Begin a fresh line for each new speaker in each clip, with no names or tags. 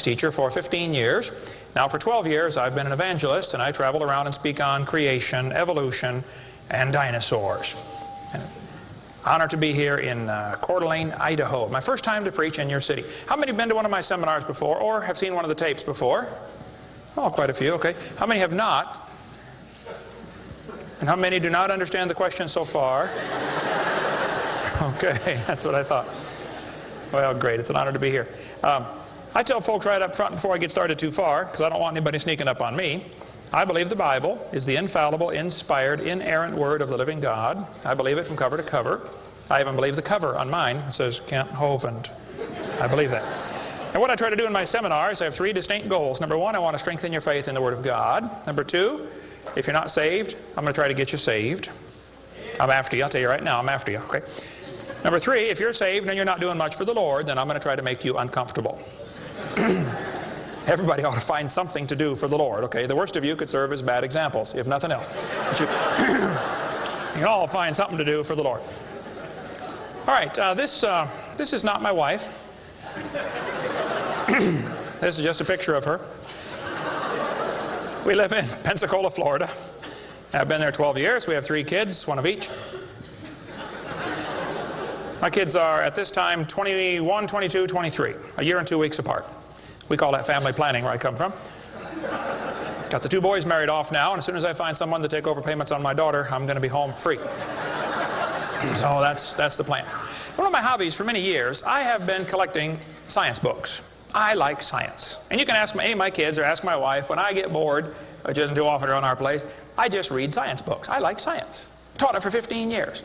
teacher for 15 years. Now for 12 years I've been an evangelist, and I travel around and speak on creation, evolution, and dinosaurs. And honor to be here in Coeur d'Alene, Idaho. My first time to preach in your city. How many have been to one of my seminars before or have seen one of the tapes before? Oh, quite a few, okay. How many have not? And how many do not understand the question so far? Okay, that's what I thought. Well, great. It's an honor to be here. I tell folks right up front before I get started too far, because I don't want anybody sneaking up on me, I believe the Bible is the infallible, inspired, inerrant Word of the living God. I believe it from cover to cover. I even believe the cover on mine. It says Kent Hovind. I believe that. And what I try to do in my seminars, I have three distinct goals. Number one, I want to strengthen your faith in the Word of God. Number two, if you're not saved, I'm going to try to get you saved. I'm after you. I'll tell you right now, I'm after you. Okay. Number three, if you're saved and you're not doing much for the Lord, then I'm going to try to make you uncomfortable. Everybody ought to find something to do for the Lord, okay? The worst of you could serve as bad examples, if nothing else. But you all find something to do for the Lord. All right, this is not my wife. This is just a picture of her. We live in Pensacola, Florida. I've been there 12 years. We have 3 kids, one of each. My kids are, at this time, 21, 22, 23, a year and 2 weeks apart. We call that family planning where I come from. Got the 2 boys married off now, and as soon as I find someone to take over payments on my daughter, I'm going to be home free. So that's the plan. One of my hobbies for many years, I have been collecting science books. I like science. And you can ask any of my kids or ask my wife, when I get bored, which isn't too often around our place, I just read science books. I like science. Taught it for 15 years.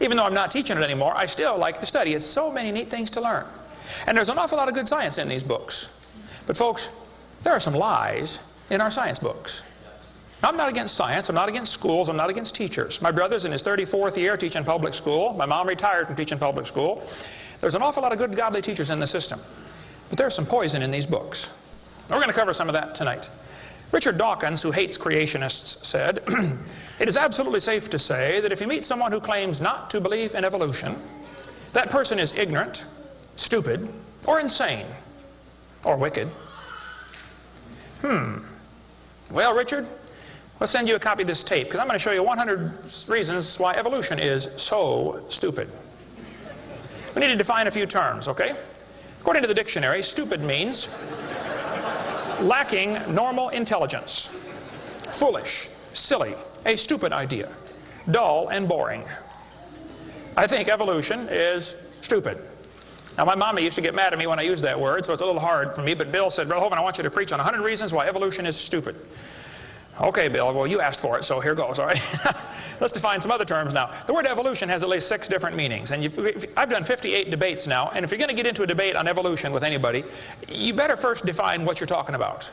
Even though I'm not teaching it anymore, I still like to study. It's so many neat things to learn. And there's an awful lot of good science in these books. But folks, there are some lies in our science books. Now, I'm not against science. I'm not against schools. I'm not against teachers. My brother's in his 34th year teaching public school. My mom retired from teaching public school. There's an awful lot of good, godly teachers in the system. But there's some poison in these books. We're going to cover some of that tonight. Richard Dawkins, who hates creationists, said, "It is absolutely safe to say that if you meet someone who claims not to believe in evolution, that person is ignorant, stupid, or insane, or wicked." Well, Richard, let's send you a copy of this tape, because I'm going to show you 100 reasons why evolution is so stupid. We need to define a few terms, okay? According to the dictionary, stupid means lacking normal intelligence, foolish, silly, a stupid idea, dull and boring. I think evolution is stupid. Now, my mommy used to get mad at me when I used that word, so it's a little hard for me, but Bill said, "Brother Hovind, I want you to preach on 100 reasons why evolution is stupid." Okay, Bill, well, you asked for it, so here goes, all right? Let's define some other terms now. The word evolution has at least 6 different meanings, and I've done 58 debates now, and if you're going to get into a debate on evolution with anybody, you better first define what you're talking about,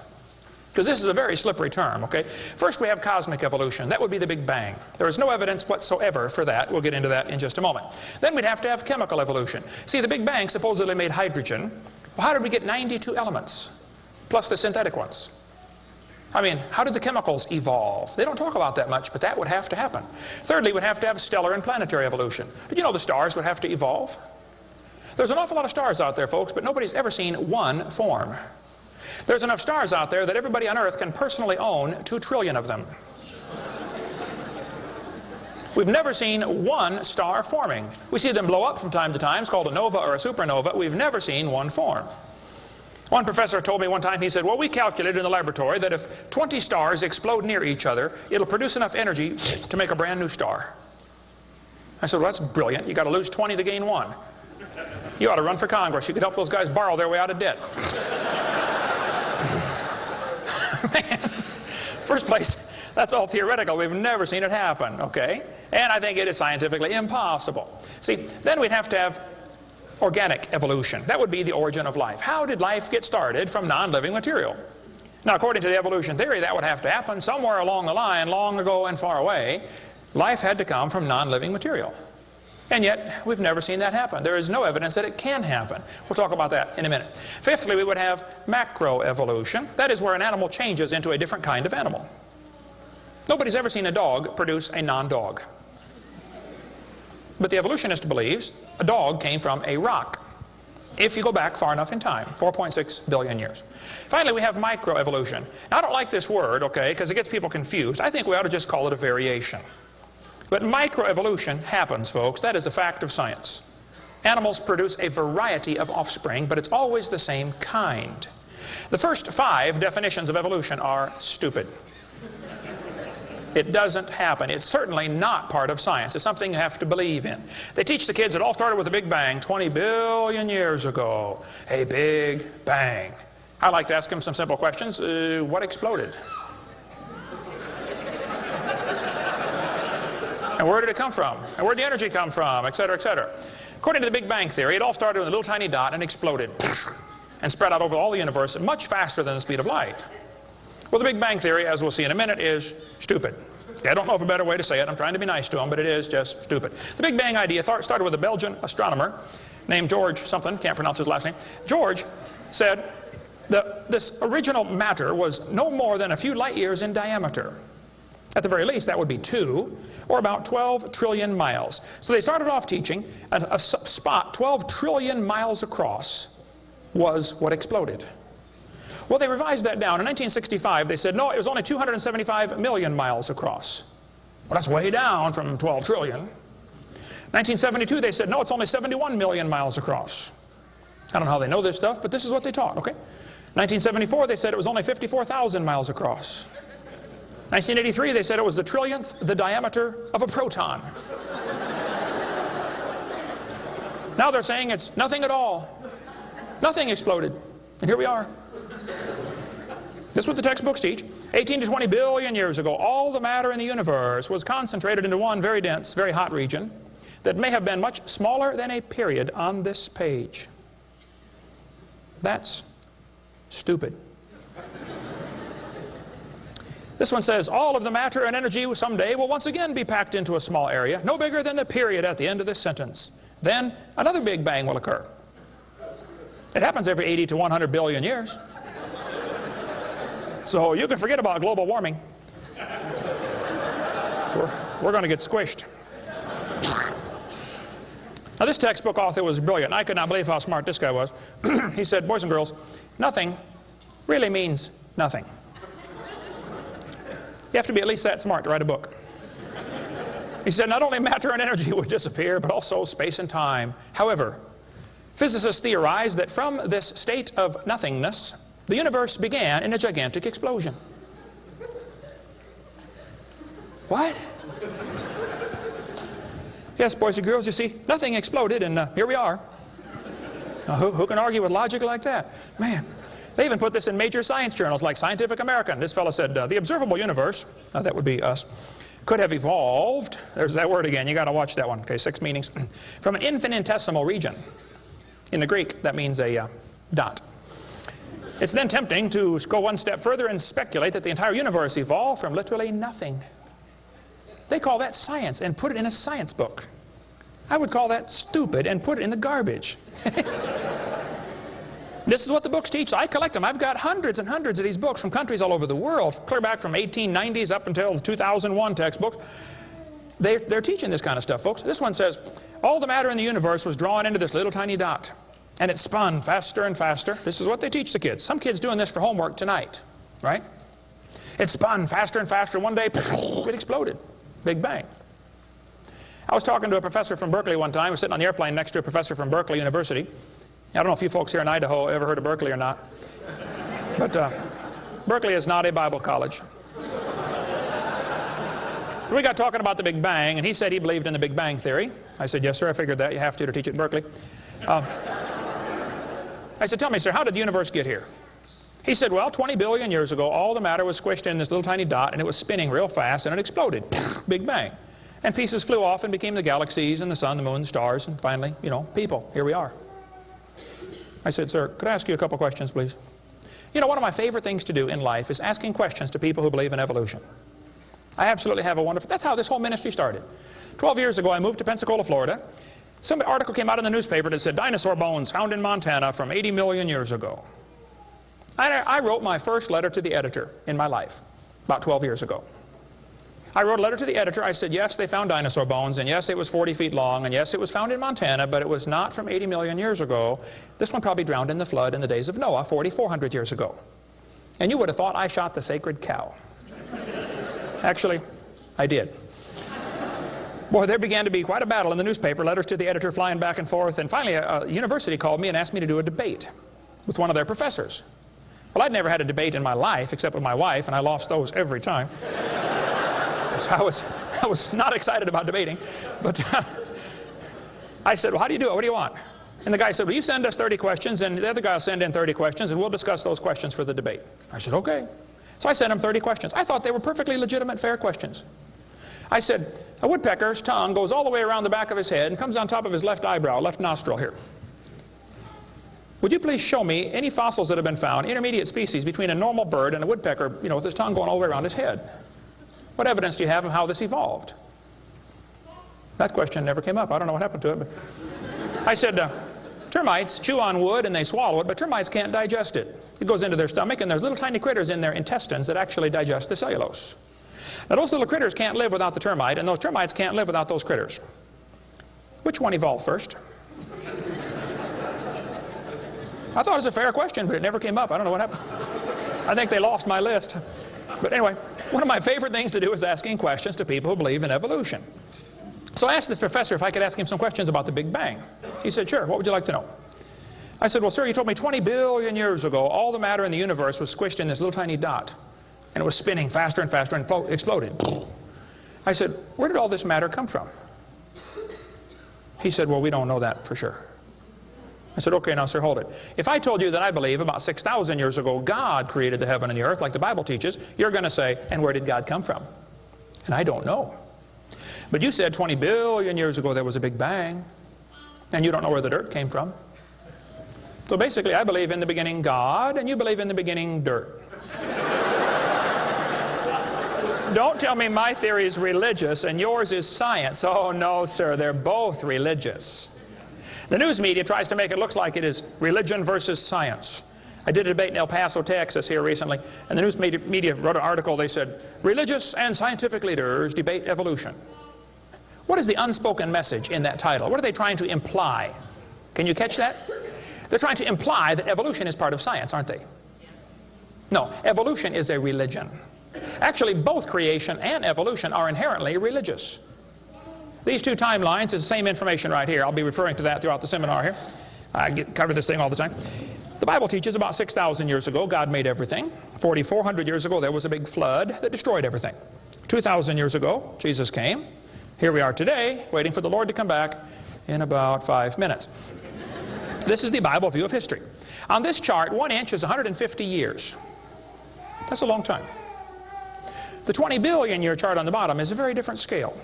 because this is a very slippery term, okay? First, we have cosmic evolution. That would be the Big Bang. There is no evidence whatsoever for that. We'll get into that in just a moment. Then we'd have to have chemical evolution. See, the Big Bang supposedly made hydrogen. Well, how did we get 92 elements, plus the synthetic ones? I mean, how did the chemicals evolve? They don't talk about that much, but that would have to happen. Thirdly, we'd have to have stellar and planetary evolution. Did you know the stars would have to evolve? There's an awful lot of stars out there, folks, but nobody's ever seen one form. There's enough stars out there that everybody on Earth can personally own 2 trillion of them. We've never seen one star forming. We see them blow up from time to time. It's called a nova or a supernova. We've never seen one form. One professor told me one time, he said, "Well, we calculated in the laboratory that if 20 stars explode near each other, it'll produce enough energy to make a brand new star." I said, "Well, that's brilliant. You got to lose 20 to gain 1. You ought to run for Congress. You could help those guys borrow their way out of debt." Man, first place, that's all theoretical. We've never seen it happen, okay? And I think it is scientifically impossible. See, then we'd have to have organic evolution. That would be the origin of life. How did life get started from non-living material? Now, according to the evolution theory, that would have to happen somewhere along the line, long ago and far away. Life had to come from non-living material. And yet, we've never seen that happen. There is no evidence that it can happen. We'll talk about that in a minute. Fifthly, we would have macroevolution. That is where an animal changes into a different kind of animal. Nobody's ever seen a dog produce a non-dog. But the evolutionist believes a dog came from a rock. if you go back far enough in time, 4.6 billion years. Finally, we have microevolution. Now, I don't like this word, okay, because it gets people confused. I think we ought to just call it a variation. But microevolution happens, folks. That is a fact of science. Animals produce a variety of offspring, but it's always the same kind. The first 5 definitions of evolution are stupid. It doesn't happen. It's certainly not part of science. It's something you have to believe in. They teach the kids it all started with a big bang 20 billion years ago. A big bang. I like to ask them some simple questions. What exploded? And where did it come from? And where did the energy come from? Et cetera, et cetera. According to the Big Bang Theory, it all started with a little tiny dot and exploded and spread out over all the universe much faster than the speed of light. Well, the Big Bang Theory, as we'll see in a minute, is stupid. I don't know of a better way to say it. I'm trying to be nice to them, but it is just stupid. The Big Bang idea started with a Belgian astronomer named George something, can't pronounce his last name. George said that this original matter was no more than a few light years in diameter. At the very least, that would be 2, or about 12 trillion miles. So they started off teaching a spot 12 trillion miles across was what exploded. Well, they revised that down. In 1965, they said, no, it was only 275 million miles across. Well, that's way down from 12 trillion. 1972, they said, no, it's only 71 million miles across. I don't know how they know this stuff, but this is what they taught, okay? 1974, they said it was only 54,000 miles across. 1983, they said it was the trillionth the diameter of a proton. Now they're saying it's nothing at all. Nothing exploded. And here we are. This is what the textbooks teach. 18 to 20 billion years ago, all the matter in the universe was concentrated into one very dense, very hot region that may have been much smaller than a period on this page. That's stupid. This one says, all of the matter and energy someday will once again be packed into a small area, no bigger than the period at the end of this sentence. Then another Big Bang will occur. It happens every 80 to 100 billion years. So you can forget about global warming. We're going to get squished. Now, this textbook author was brilliant. I could not believe how smart this guy was. He said, boys and girls, nothing really means nothing. You have to be at least that smart to write a book. He said, not only matter and energy would disappear, but also space and time. However, physicists theorize that from this state of nothingness, the universe began in a gigantic explosion. What? Yes, boys and girls, you see, nothing exploded, and here we are. Now, who can argue with logic like that? Man, they even put this in major science journals like Scientific American. This fellow said, the observable universe, that would be us, could have evolved, there's that word again, you got to watch that one, okay, 6 meanings, from an infinitesimal region. In the Greek, that means a dot. It's then tempting to go one step further and speculate that the entire universe evolved from literally nothing. They call that science and put it in a science book. I would call that stupid and put it in the garbage. This is what the books teach. I collect them. I've got hundreds and hundreds of these books from countries all over the world, clear back from 1890s up until the 2001 textbooks. They're teaching this kind of stuff, folks. This one says, all the matter in the universe was drawn into this little tiny dot. And it spun faster and faster. This is what they teach the kids. Some kids doing this for homework tonight, right? It spun faster and faster. One day, it exploded. Big bang. I was talking to a professor from Berkeley one time. I was sitting on the airplane next to a professor from Berkeley University. I don't know if you folks here in Idaho ever heard of Berkeley or not. But Berkeley is not a Bible college. So we got talking about the Big Bang, and he said he believed in the Big Bang Theory. I said, yes, sir, I figured that. You have to teach it at Berkeley. I said, tell me, sir, how did the universe get here? He said, well, 20 billion years ago, all the matter was squished in this little tiny dot, and it was spinning real fast, and it exploded. Big Bang. And pieces flew off and became the galaxies and the sun, the moon, the stars, and finally, you know, people. Here we are. I said, sir, could I ask you a couple questions, please? You know, one of my favorite things to do in life is asking questions to people who believe in evolution. I absolutely have a wonderful... That's how this whole ministry started. 12 years ago, I moved to Pensacola, Florida. Some article came out in the newspaper that said, dinosaur bones found in Montana from 80 million years ago. I wrote my first letter to the editor in my life, about 12 years ago. I wrote a letter to the editor. I said, yes, they found dinosaur bones, and yes, it was 40 feet long, and yes, it was found in Montana, but it was not from 80 million years ago. This one probably drowned in the flood in the days of Noah, 4,400 years ago. And you would have thought I shot the sacred cow. Actually, I did. Boy, there began to be quite a battle in the newspaper, letters to the editor flying back and forth, and finally a university called me and asked me to do a debate with one of their professors. Well, I'd never had a debate in my life except with my wife, and I lost those every time. So I was not excited about debating, but I said, well, how do you do it? What do you want? And the guy said, well, you send us 30 questions, and the other guy will send in 30 questions, and we'll discuss those questions for the debate. I said, okay. So I sent him 30 questions. I thought they were perfectly legitimate, fair questions. I said, a woodpecker's tongue goes all the way around the back of his head and comes on top of his left eyebrow, left nostril here. Would you please show me any fossils that have been found, intermediate species between a normal bird and a woodpecker, with his tongue going all the way around his head? What evidence do you have of how this evolved? That question never came up. I don't know what happened to it. But I said, termites chew on wood and they swallow it, but termites can't digest it. It goes into their stomach, and there's little tiny critters in their intestines that actually digest the cellulose. Now, those little critters can't live without the termite, and those termites can't live without those critters. Which one evolved first? I thought it was a fair question, but it never came up. I don't know what happened. I think they lost my list. But anyway, one of my favorite things to do is asking questions to people who believe in evolution. So I asked this professor if I could ask him some questions about the Big Bang. He said, sure, what would you like to know? I said, well, sir, you told me 20 billion years ago all the matter in the universe was squished in this little tiny dot. And it was spinning faster and faster and exploded. I said, where did all this matter come from? He said, well, we don't know that for sure. I said, okay, now, sir, hold it. If I told you that I believe about 6,000 years ago God created the heaven and the earth like the Bible teaches, you're going to say, and where did God come from? And I don't know. But you said 20 billion years ago there was a Big Bang, and you don't know where the dirt came from. So basically, I believe in the beginning God, and you believe in the beginning dirt. Don't tell me my theory is religious and yours is science. Oh, no, sir, they're both religious. The news media tries to make it look like it is religion versus science. I did a debate in El Paso, Texas here recently, and the news media wrote an article. They said, religious and scientific leaders debate evolution. What is the unspoken message in that title? What are they trying to imply? Can you catch that? They're trying to imply that evolution is part of science, aren't they? No, evolution is a religion. Actually, both creation and evolution are inherently religious. These two timelines is the same information right here. I'll be referring to that throughout the seminar here. I cover this thing all the time. The Bible teaches about 6,000 years ago God made everything. 4,400 years ago there was a big flood that destroyed everything. 2,000 years ago Jesus came. Here we are today waiting for the Lord to come back in about 5 minutes. This is the Bible view of history. On this chart, 1 inch is 150 years. That's a long time. The 20 billion year chart on the bottom is a very different scale.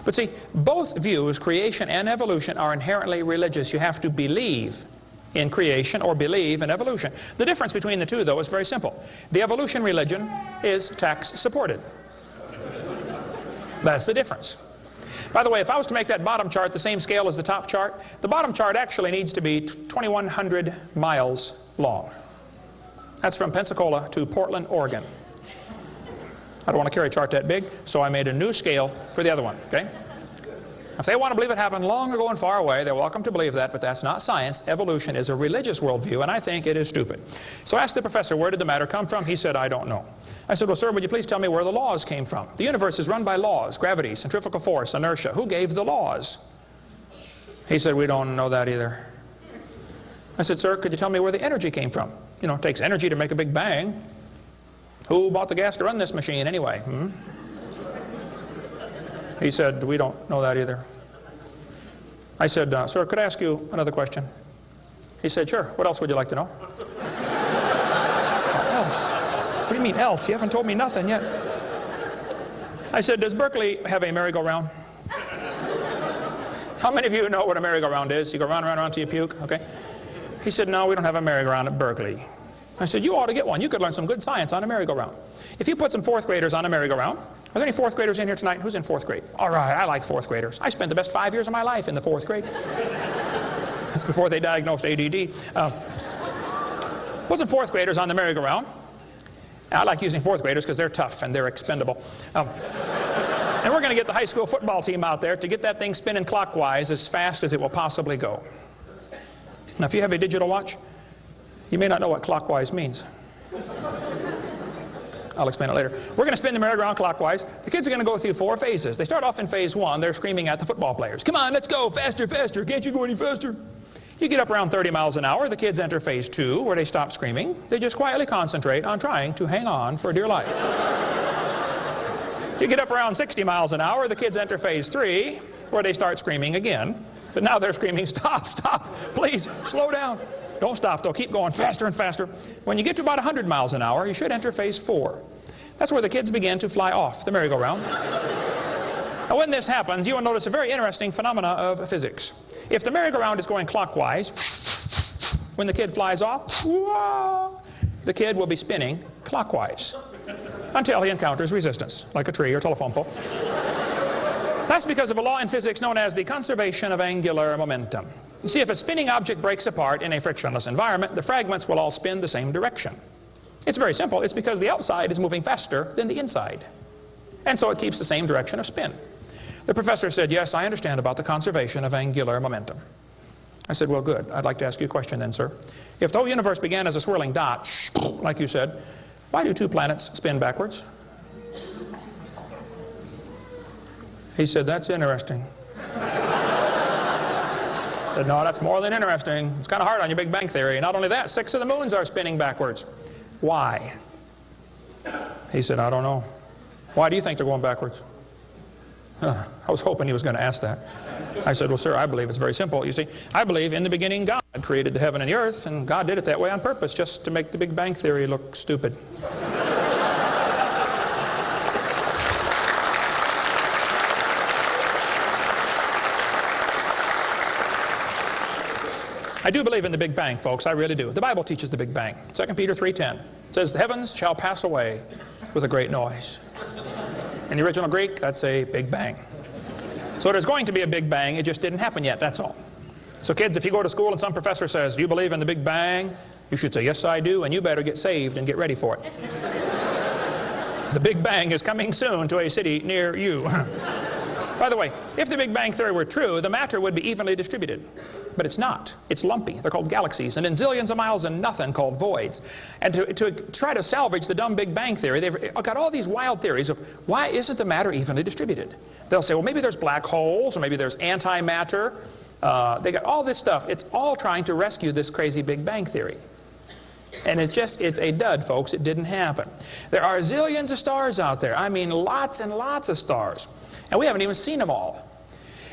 But see, both views, creation and evolution, are inherently religious. You have to believe in creation or believe in evolution. The difference between the two, though, is very simple. The evolution religion is tax supported. That's the difference. By the way, if I was to make that bottom chart the same scale as the top chart, the bottom chart actually needs to be 2,100 miles long. That's from Pensacola to Portland, Oregon. I don't want to carry a chart that big, so I made a new scale for the other one, okay? If they want to believe it happened long ago and far away, they're welcome to believe that, but that's not science. Evolution is a religious worldview, and I think it is stupid. So I asked the professor, where did the matter come from? He said, I don't know. I said, well, sir, would you please tell me where the laws came from? The universe is run by laws, gravity, centrifugal force, inertia. Who gave the laws? He said, we don't know that either. I said, sir, could you tell me where the energy came from? You know, it takes energy to make a big bang. Who bought the gas to run this machine anyway? He said, we don't know that either. I said, sir, could I ask you another question? He said, sure. What else would you like to know? Else? What do you mean else? You haven't told me nothing yet. I said, does Berkeley have a merry-go-round? How many of you know what a merry-go-round is? You go round, round, round till you puke, okay? He said, no, we don't have a merry-go-round at Berkeley. I said, you ought to get one. You could learn some good science on a merry-go-round. If you put some fourth graders on a merry-go-round, are there any fourth graders in here tonight? Who's in fourth grade? All right, I like fourth graders. I spent the best 5 years of my life in the fourth grade. That's before they diagnosed ADD. Put some fourth graders on the merry-go-round. I like using fourth graders because they're tough and they're expendable. And we're going to get the high school football team out there to get that thing spinning clockwise as fast as it will possibly go. Now, if you have a digital watch, you may not know what clockwise means. I'll explain it later. We're going to spin the merry-go-round clockwise. The kids are going to go through 4 phases. They start off in phase 1. They're screaming at the football players. Come on, let's go, faster, faster. Can't you go any faster? You get up around 30 miles an hour. The kids enter phase 2, where they stop screaming. They just quietly concentrate on trying to hang on for dear life. You get up around 60 miles an hour. The kids enter phase 3, where they start screaming again. But now they're screaming, stop, stop, please, slow down. Don't stop, though. Keep going faster and faster. When you get to about 100 miles an hour, you should enter phase 4. That's where the kids begin to fly off the merry-go-round. Now, when this happens, you will notice a very interesting phenomena of physics. If the merry-go-round is going clockwise, when the kid flies off, the kid will be spinning clockwise until he encounters resistance, like a tree or telephone pole. That's because of a law in physics known as the conservation of angular momentum. You see, if a spinning object breaks apart in a frictionless environment, the fragments will all spin the same direction. It's very simple. It's because the outside is moving faster than the inside. And so it keeps the same direction of spin. The professor said, yes, I understand about the conservation of angular momentum. I said, well, good. I'd like to ask you a question then, sir. If the whole universe began as a swirling dot, like you said, why do 2 planets spin backwards? He said, that's interesting. I said, no, that's more than interesting. It's kind of hard on your Big Bang Theory. Not only that, 6 of the moons are spinning backwards. Why? He said, I don't know. Why do you think they're going backwards? I was hoping he was going to ask that. I said, well, sir, I believe it's very simple. You see, I believe in the beginning God created the heaven and the earth, and God did it that way on purpose, just to make the Big Bang Theory look stupid. I do believe in the Big Bang, folks. I really do. The Bible teaches the Big Bang. 2 Peter 3:10. It says, the heavens shall pass away with a great noise. In the original Greek, that's a Big Bang. So there's going to be a Big Bang. It just didn't happen yet, that's all. So kids, if you go to school and some professor says, do you believe in the Big Bang? You should say, yes, I do, and you better get saved and get ready for it. The Big Bang is coming soon to a city near you. By the way, if the Big Bang Theory were true, the matter would be evenly distributed. But it's not. It's lumpy. They're called galaxies. And in zillions of miles and nothing called voids. And to try to salvage the dumb Big Bang Theory, they've got all these wild theories of why isn't the matter evenly distributed? They'll say, well, maybe there's black holes, or maybe there's antimatter. They got all this stuff. It's all trying to rescue this crazy Big Bang Theory. And it's a dud, folks. It didn't happen. There are zillions of stars out there. I mean, lots and lots of stars. And we haven't even seen them all.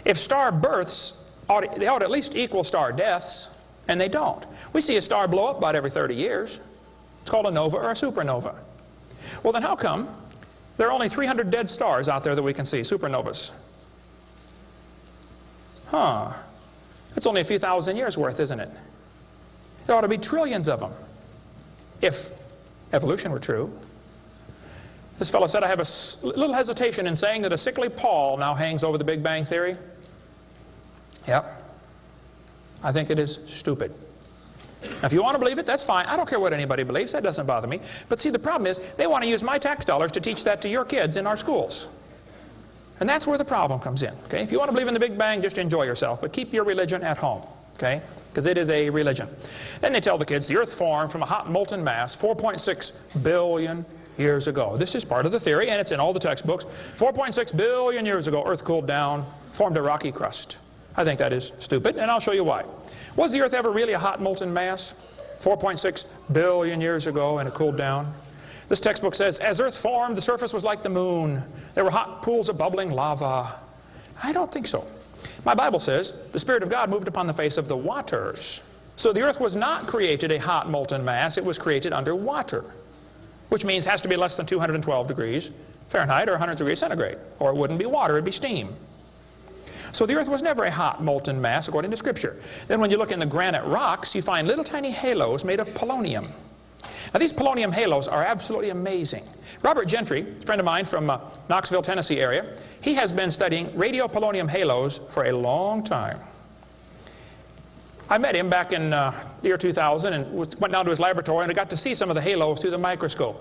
If star births, they ought to at least equal star deaths, and they don't. We see a star blow up about every 30 years. It's called a nova or a supernova. Well, then how come there are only 300 dead stars out there that we can see, supernovas? It's only a few thousand years worth, isn't it? There ought to be trillions of them, if evolution were true. This fellow said, I have a little hesitation in saying that a sickly pall now hangs over the Big Bang Theory. Yep. I think it is stupid. Now, if you want to believe it, that's fine. I don't care what anybody believes. That doesn't bother me. But see, the problem is they want to use my tax dollars to teach that to your kids in our schools. And that's where the problem comes in. Okay? If you want to believe in the Big Bang, just enjoy yourself. But keep your religion at home. Okay? Because it is a religion. Then they tell the kids the earth formed from a hot molten mass 4.6 billion years ago. This is part of the theory, and it's in all the textbooks. 4.6 billion years ago, earth cooled down, formed a rocky crust. I think that is stupid, and I'll show you why. Was the earth ever really a hot molten mass 4.6 billion years ago, and it cooled down? This textbook says, as earth formed, the surface was like the moon. There were hot pools of bubbling lava. I don't think so. My Bible says the Spirit of God moved upon the face of the waters. So the earth was not created a hot molten mass. It was created under water, which means it has to be less than 212 degrees Fahrenheit or 100 degrees centigrade, or it wouldn't be water, it'd be steam. So the earth was never a hot molten mass according to Scripture. Then when you look in the granite rocks, you find little tiny halos made of polonium. Now these polonium halos are absolutely amazing. Robert Gentry, a friend of mine from Knoxville, Tennessee area, he has been studying radiopolonium halos for a long time. I met him back in the year 2000 and went down to his laboratory, and I got to see some of the halos through the microscope.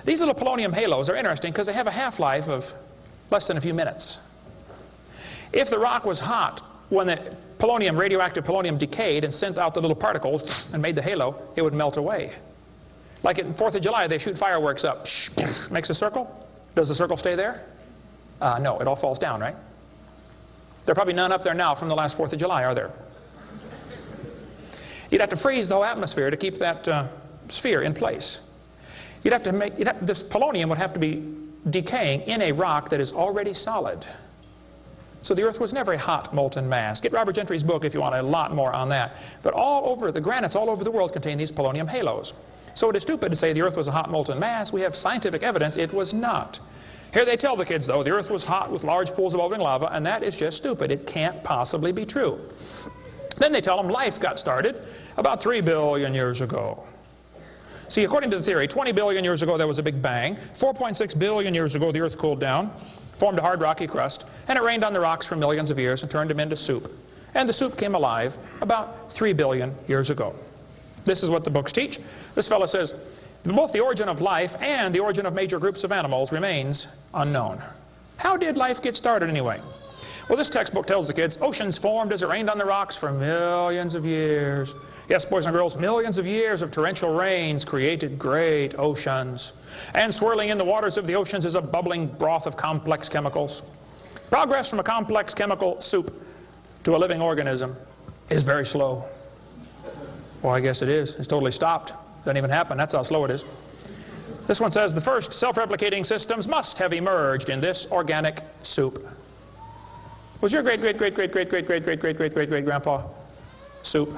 These little polonium halos are interesting because they have a half-life of less than a few minutes. If the rock was hot, when the polonium, radioactive polonium, decayed and sent out the little particles and made the halo, it would melt away. Like at 4th of July, they shoot fireworks up. Makes a circle. Does the circle stay there? No, it all falls down, right? There are probably none up there now from the last 4th of July, are there? You'd have to freeze the whole atmosphere to keep that sphere in place. This polonium would have to be decaying in a rock that is already solid. So the Earth was never a hot molten mass. Get Robert Gentry's book if you want a lot more on that. But all over, the granites all over the world contain these polonium halos. So it is stupid to say the Earth was a hot molten mass. We have scientific evidence it was not. Here they tell the kids, though, the Earth was hot with large pools of bubbling lava, and that is just stupid. It can't possibly be true. Then they tell them life got started about 3 billion years ago. See, according to the theory, 20 billion years ago there was a big bang. 4.6 billion years ago the Earth cooled down, formed a hard rocky crust, and it rained on the rocks for millions of years and turned them into soup. And the soup came alive about 3 billion years ago. This is what the books teach. This fellow says, both the origin of life and the origin of major groups of animals remains unknown. How did life get started anyway? Well, this textbook tells the kids, oceans formed as it rained on the rocks for millions of years. Yes, boys and girls, millions of years of torrential rains created great oceans. And swirling in the waters of the oceans is a bubbling broth of complex chemicals. Progress from a complex chemical soup to a living organism is very slow. Well, I guess it is. It's totally stopped. Doesn't even happen. That's how slow it is. This one says the first self-replicating systems must have emerged in this organic soup. Was your great-great-great-great-great-great-great-great-great-great-great-grandpa soup?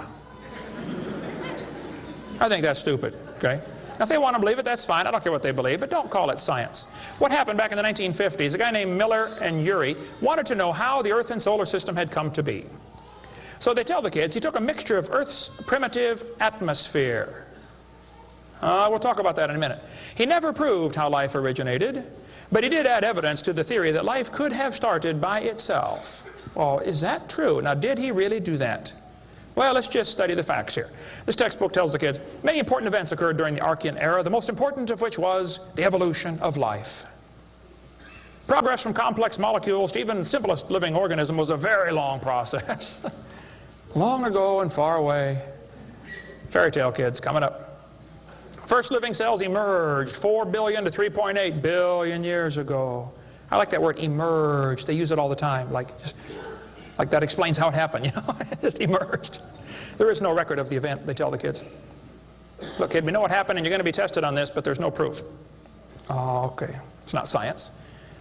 I think that's stupid, okay? Now, if they want to believe it, that's fine. I don't care what they believe, but don't call it science. What happened back in the 1950s, a guy named Miller and Urey wanted to know how the Earth and solar system had come to be. So they tell the kids he took a mixture of Earth's primitive atmosphere. We'll talk about that in a minute. He never proved how life originated, but he did add evidence to the theory that life could have started by itself. Well, is that true? Now, did he really do that? Well, let's just study the facts here. This textbook tells the kids many important events occurred during the Archean era, the most important of which was the evolution of life. Progress from complex molecules to even simplest living organism was a very long process. Long ago and far away. Fairy tale kids coming up. First living cells emerged 4 billion to 3.8 billion years ago. I like that word, emerged. They use it all the time. Like that explains how it happened, you know. It just emerged. There is no record of the event, they tell the kids. Look, kid, we know what happened and you're going to be tested on this, but there's no proof. Oh, okay. It's not science.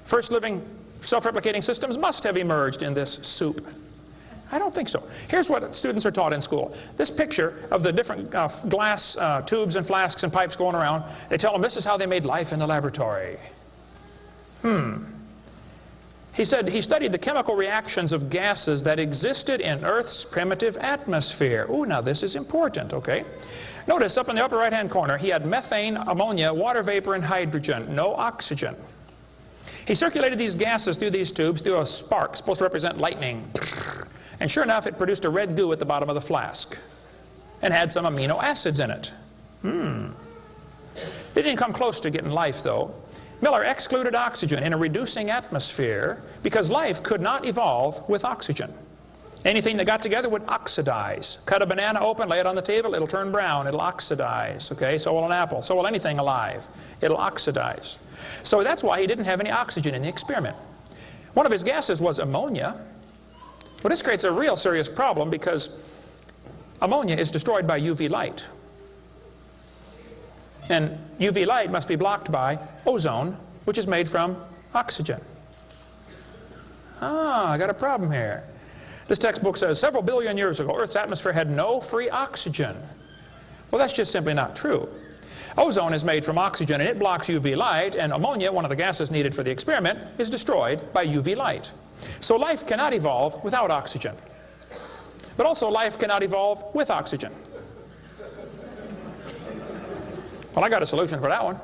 First living self-replicating systems must have emerged in this soup. I don't think so. Here's what students are taught in school. This picture of the different glass tubes and flasks and pipes going around, they tell them this is how they made life in the laboratory. He said he studied the chemical reactions of gases that existed in Earth's primitive atmosphere. Ooh, now this is important, okay? Notice up in the upper right-hand corner, he had methane, ammonia, water vapor, and hydrogen, no oxygen. He circulated these gases through these tubes through a spark, supposed to represent lightning. And sure enough, it produced a red goo at the bottom of the flask and had some amino acids in it. They didn't come close to getting life, though. Miller excluded oxygen in a reducing atmosphere because life could not evolve with oxygen. Anything that got together would oxidize. Cut a banana open, lay it on the table, it'll turn brown, it'll oxidize. Okay, so will an apple, so will anything alive. It'll oxidize. So that's why he didn't have any oxygen in the experiment. One of his gases was ammonia. Well, this creates a real serious problem because ammonia is destroyed by UV light. And UV light must be blocked by ozone, which is made from oxygen. I got a problem here. This textbook says several billion years ago, Earth's atmosphere had no free oxygen. Well, that's just simply not true. Ozone is made from oxygen and it blocks UV light, and ammonia, one of the gases needed for the experiment, is destroyed by UV light. So life cannot evolve without oxygen. But also life cannot evolve with oxygen. Well, I got a solution for that one.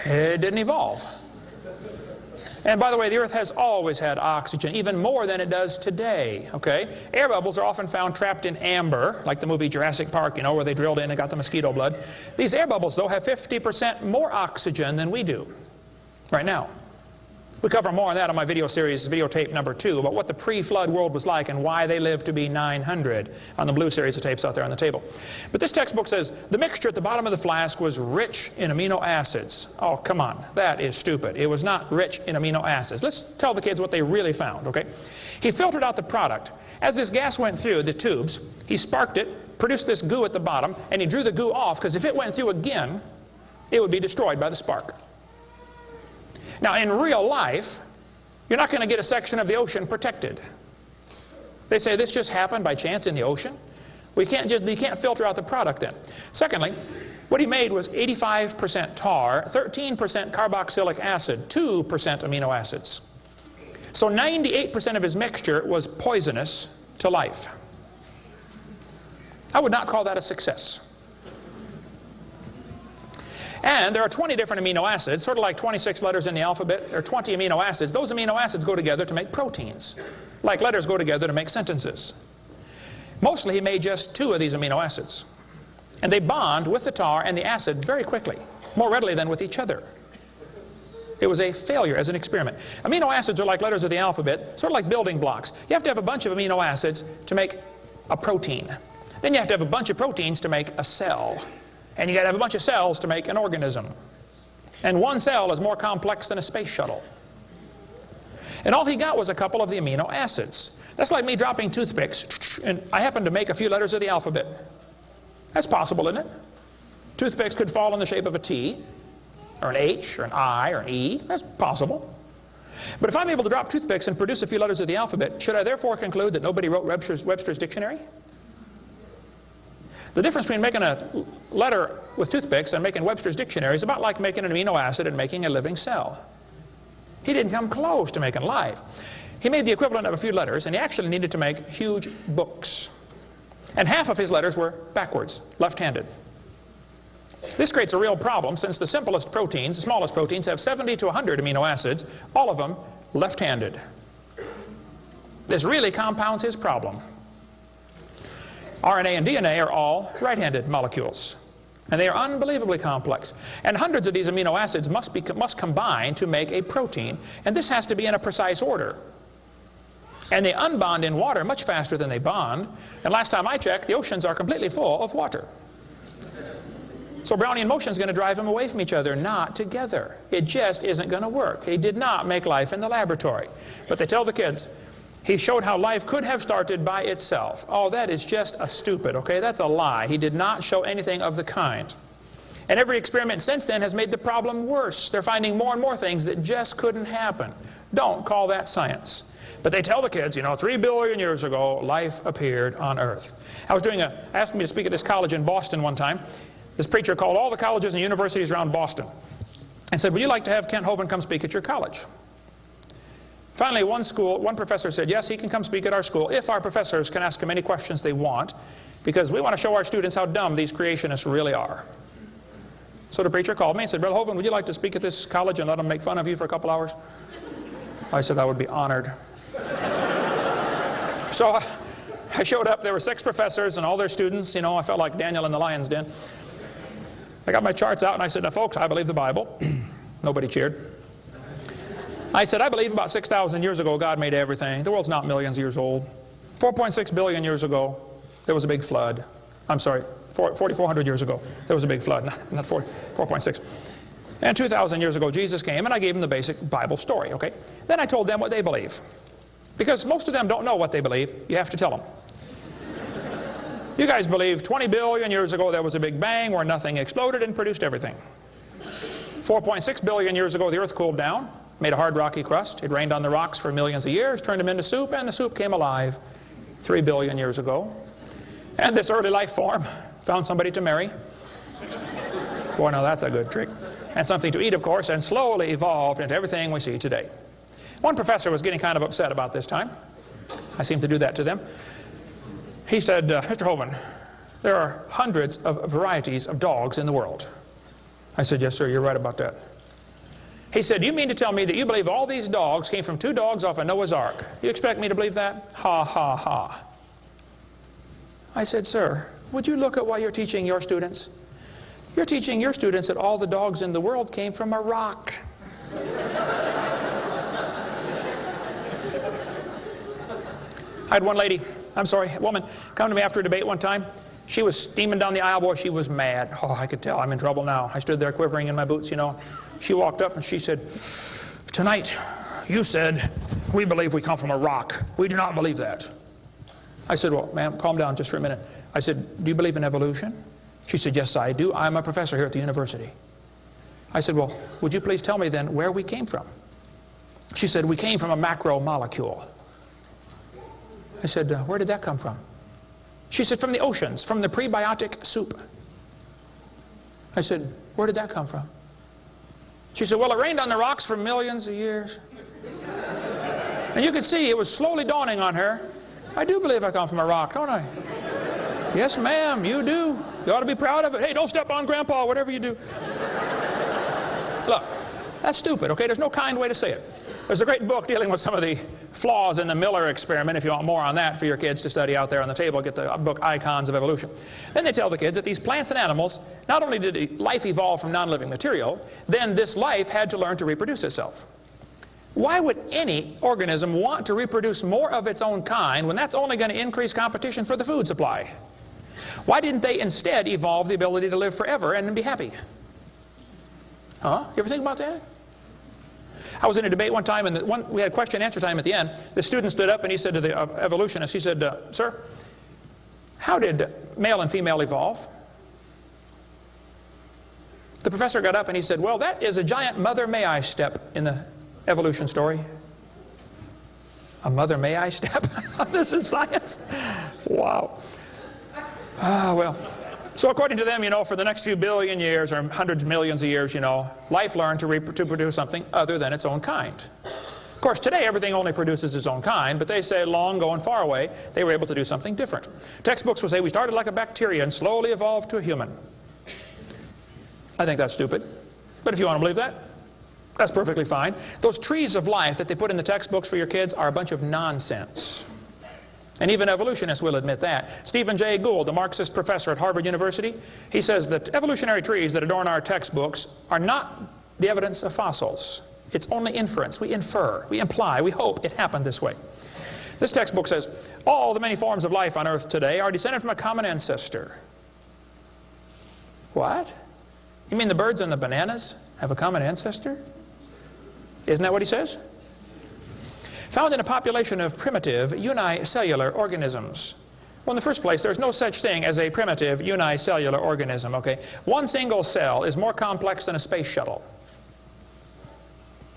It didn't evolve. And by the way, the Earth has always had oxygen, even more than it does today. Okay? Air bubbles are often found trapped in amber, like the movie Jurassic Park, you know, where they drilled in and got the mosquito blood. These air bubbles, though, have 50% more oxygen than we do right now. We cover more on that on my video series, videotape number 2, about what the pre-flood world was like and why they lived to be 900 on the blue series of tapes out there on the table. But this textbook says the mixture at the bottom of the flask was rich in amino acids. Oh, come on. That is stupid. It was not rich in amino acids. Let's tell the kids what they really found, okay? He filtered out the product. As this gas went through the tubes, he sparked it, produced this goo at the bottom, and he drew the goo off, because if it went through again, it would be destroyed by the spark. Now, in real life, you're not going to get a section of the ocean protected. They say this just happened by chance in the ocean. You can't filter out the product then. Secondly, what he made was 85% tar, 13% carboxylic acid, 2% amino acids. So 98% of his mixture was poisonous to life. I would not call that a success. And there are 20 different amino acids, sort of like 26 letters in the alphabet. There are 20 amino acids. Those amino acids go together to make proteins, like letters go together to make sentences. Mostly he made just 2 of these amino acids. And they bond with the tar and the acid very quickly, more readily than with each other. It was a failure as an experiment. Amino acids are like letters of the alphabet, sort of like building blocks. You have to have a bunch of amino acids to make a protein. Then you have to have a bunch of proteins to make a cell. And you got to have a bunch of cells to make an organism. And one cell is more complex than a space shuttle. And all he got was a couple of the amino acids. That's like me dropping toothpicks, and I happen to make a few letters of the alphabet. That's possible, isn't it? Toothpicks could fall in the shape of a T, or an H, or an I, or an E. That's possible. But if I'm able to drop toothpicks and produce a few letters of the alphabet, should I therefore conclude that nobody wrote Webster's dictionary? The difference between making a letter with toothpicks and making Webster's dictionary is about like making an amino acid and making a living cell. He didn't come close to making life. He made the equivalent of a few letters, and he actually needed to make huge books. And half of his letters were backwards, left-handed. This creates a real problem, since the simplest proteins, the smallest proteins, have 70 to 100 amino acids, all of them left-handed. This really compounds his problem. RNA and DNA are all right-handed molecules, and they are unbelievably complex. And hundreds of these amino acids must combine to make a protein, and this has to be in a precise order. And they unbond in water much faster than they bond, and last time I checked, the oceans are completely full of water. So Brownian motion is going to drive them away from each other, not together. It just isn't going to work. He did not make life in the laboratory. But they tell the kids, he showed how life could have started by itself. Oh, that is just a stupid, okay? That's a lie. He did not show anything of the kind. And every experiment since then has made the problem worse. They're finding more and more things that just couldn't happen. Don't call that science. But they tell the kids, you know, 3 billion years ago, life appeared on Earth. Asked me to speak at this college in Boston one time. This preacher called all the colleges and universities around Boston and said, would you like to have Kent Hovind come speak at your college? Finally, one professor said, yes, he can come speak at our school if our professors can ask him any questions they want, because we want to show our students how dumb these creationists really are. So the preacher called me and said, Brother Hovind, would you like to speak at this college and let them make fun of you for a couple hours? I said I would be honored. So I showed up. There were 6 professors and all their students. You know, I felt like Daniel in the lion's den. I got my charts out and I said, now folks, I believe the Bible. Nobody cheered. I said, I believe about 6,000 years ago God made everything. The world's not millions of years old. 4.6 billion years ago, there was a big flood. I'm sorry, 4,400 years ago, there was a big flood. Not 4.6. And 2,000 years ago, Jesus came, and I gave them the basic Bible story, okay? Then I told them what they believe. Because most of them don't know what they believe. You have to tell them. You guys believe 20 billion years ago there was a big bang where nothing exploded and produced everything. 4.6 billion years ago the earth cooled down, made a hard rocky crust. It rained on the rocks for millions of years, turned them into soup, and the soup came alive 3 billion years ago. And this early life form found somebody to marry. Boy, now that's a good trick. And something to eat, of course, and slowly evolved into everything we see today. One professor was getting kind of upset about this time. I seem to do that to them. He said, Mr. Hovind, there are hundreds of varieties of dogs in the world. I said, yes, sir, you're right about that. He said, "Do you mean to tell me that you believe all these dogs came from 2 dogs off of Noah's Ark? You expect me to believe that?" Ha, ha, ha. I said, "Sir, would you look at what you're teaching your students? You're teaching your students that all the dogs in the world came from a rock." I had one lady, a woman, come to me after a debate one time. She was steaming down the aisle. Boy, she was mad. Oh, I could tell I'm in trouble now. I stood there quivering in my boots, you know. She walked up and she said, "Tonight, you said, we believe we come from a rock. We do not believe that." I said, "Well, ma'am, calm down just for a minute." I said, "Do you believe in evolution?" She said, "Yes, I do. I'm a professor here at the university." I said, "Well, would you please tell me then where we came from?" She said, "We came from a macromolecule." I said, "Where did that come from?" She said, "From the oceans, from the prebiotic soup." I said, "Where did that come from?" She said, "Well, it rained on the rocks for millions of years." And you could see it was slowly dawning on her. I do believe I come from a rock, don't I? Yes, ma'am, you do. You ought to be proud of it. Hey, don't step on Grandpa, whatever you do. Look, that's stupid, okay? There's no kind way to say it. There's a great book dealing with some of the flaws in the Miller experiment. If you want more on that for your kids to study out there on the table, get the book Icons of Evolution. Then they tell the kids that these plants and animals, not only did life evolve from non-living material, then this life had to learn to reproduce itself. Why would any organism want to reproduce more of its own kind when that's only going to increase competition for the food supply? Why didn't they instead evolve the ability to live forever and be happy? Huh? You ever think about that? I was in a debate one time, and we had question and answer time at the end. The student stood up and he said to the evolutionist, he said, "Sir, how did male and female evolve?" The professor got up and he said, "Well, that is a giant mother may I step in the evolution story." A mother may I step? This is science. Wow. Well. So according to them, you know, for the next few billion years or hundreds of millions of years, you know, life learned to produce something other than its own kind. Of course, today everything only produces its own kind, but they say long ago and far away, they were able to do something different. Textbooks will say we started like a bacteria and slowly evolved to a human. I think that's stupid. But if you want to believe that, that's perfectly fine. Those trees of life that they put in the textbooks for your kids are a bunch of nonsense. And even evolutionists will admit that. Stephen Jay Gould, the Marxist professor at Harvard University, he says that evolutionary trees that adorn our textbooks are not the evidence of fossils. It's only inference. We infer, we imply, we hope it happened this way. This textbook says, all the many forms of life on Earth today are descended from a common ancestor. What? You mean the birds and the bananas have a common ancestor? Isn't that what he says? Found in a population of primitive unicellular organisms. Well, in the first place, there's no such thing as a primitive unicellular organism, okay? One single cell is more complex than a space shuttle.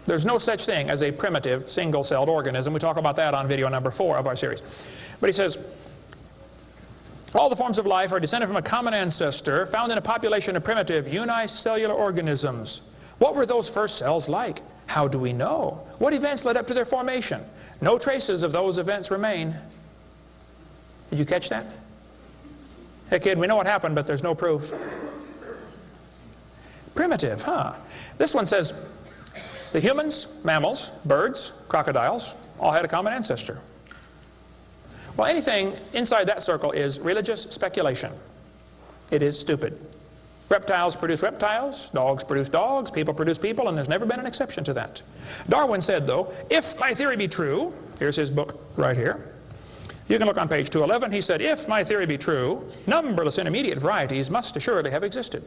There's no such thing as a primitive single-celled organism. We talk about that on video number 4 of our series. But he says, all the forms of life are descended from a common ancestor found in a population of primitive unicellular organisms. What were those first cells like? How do we know? What events led up to their formation? No traces of those events remain. Did you catch that? Hey kid, we know what happened, but there's no proof. Primitive, huh? This one says, the humans, mammals, birds, crocodiles, all had a common ancestor. Well, anything inside that circle is religious speculation. It is stupid. Reptiles produce reptiles, dogs produce dogs, people produce people, and there's never been an exception to that. Darwin said, though, if my theory be true, here's his book right here. You can look on page 211. He said, if my theory be true, numberless intermediate varieties must assuredly have existed.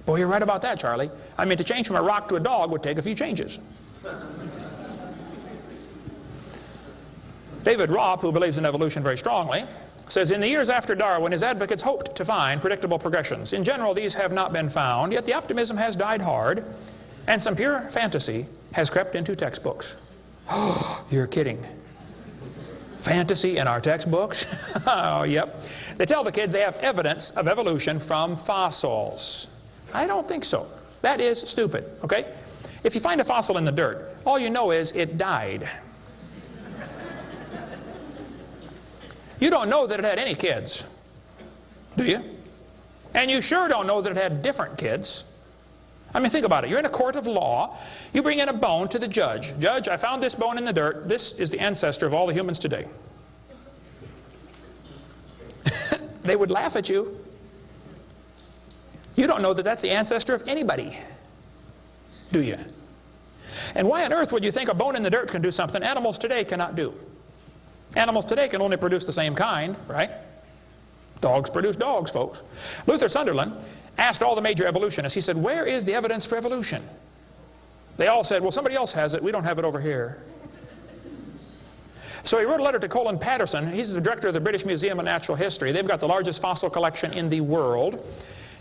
Boy, you're right about that, Charlie. I mean, to change from a rock to a dog would take a few changes. David Ropp, who believes in evolution very strongly, says, in the years after Darwin, his advocates hoped to find predictable progressions. In general, these have not been found, yet the optimism has died hard, and some pure fantasy has crept into textbooks. Oh, you're kidding. Fantasy in our textbooks? Oh, yep. They tell the kids they have evidence of evolution from fossils. I don't think so. That is stupid, okay? If you find a fossil in the dirt, all you know is it died. You don't know that it had any kids, do you? And you sure don't know that it had different kids. I mean, think about it. You're in a court of law. You bring in a bone to the judge. Judge, I found this bone in the dirt. This is the ancestor of all the humans today. They would laugh at you. You don't know that that's the ancestor of anybody, do you? And why on earth would you think a bone in the dirt can do something animals today cannot do? Animals today can only produce the same kind, right? Dogs produce dogs, folks. Luther Sunderland asked all the major evolutionists, he said, where is the evidence for evolution? They all said, well, somebody else has it. We don't have it over here. So he wrote a letter to Colin Patterson. He's the director of the British Museum of Natural History. They've got the largest fossil collection in the world.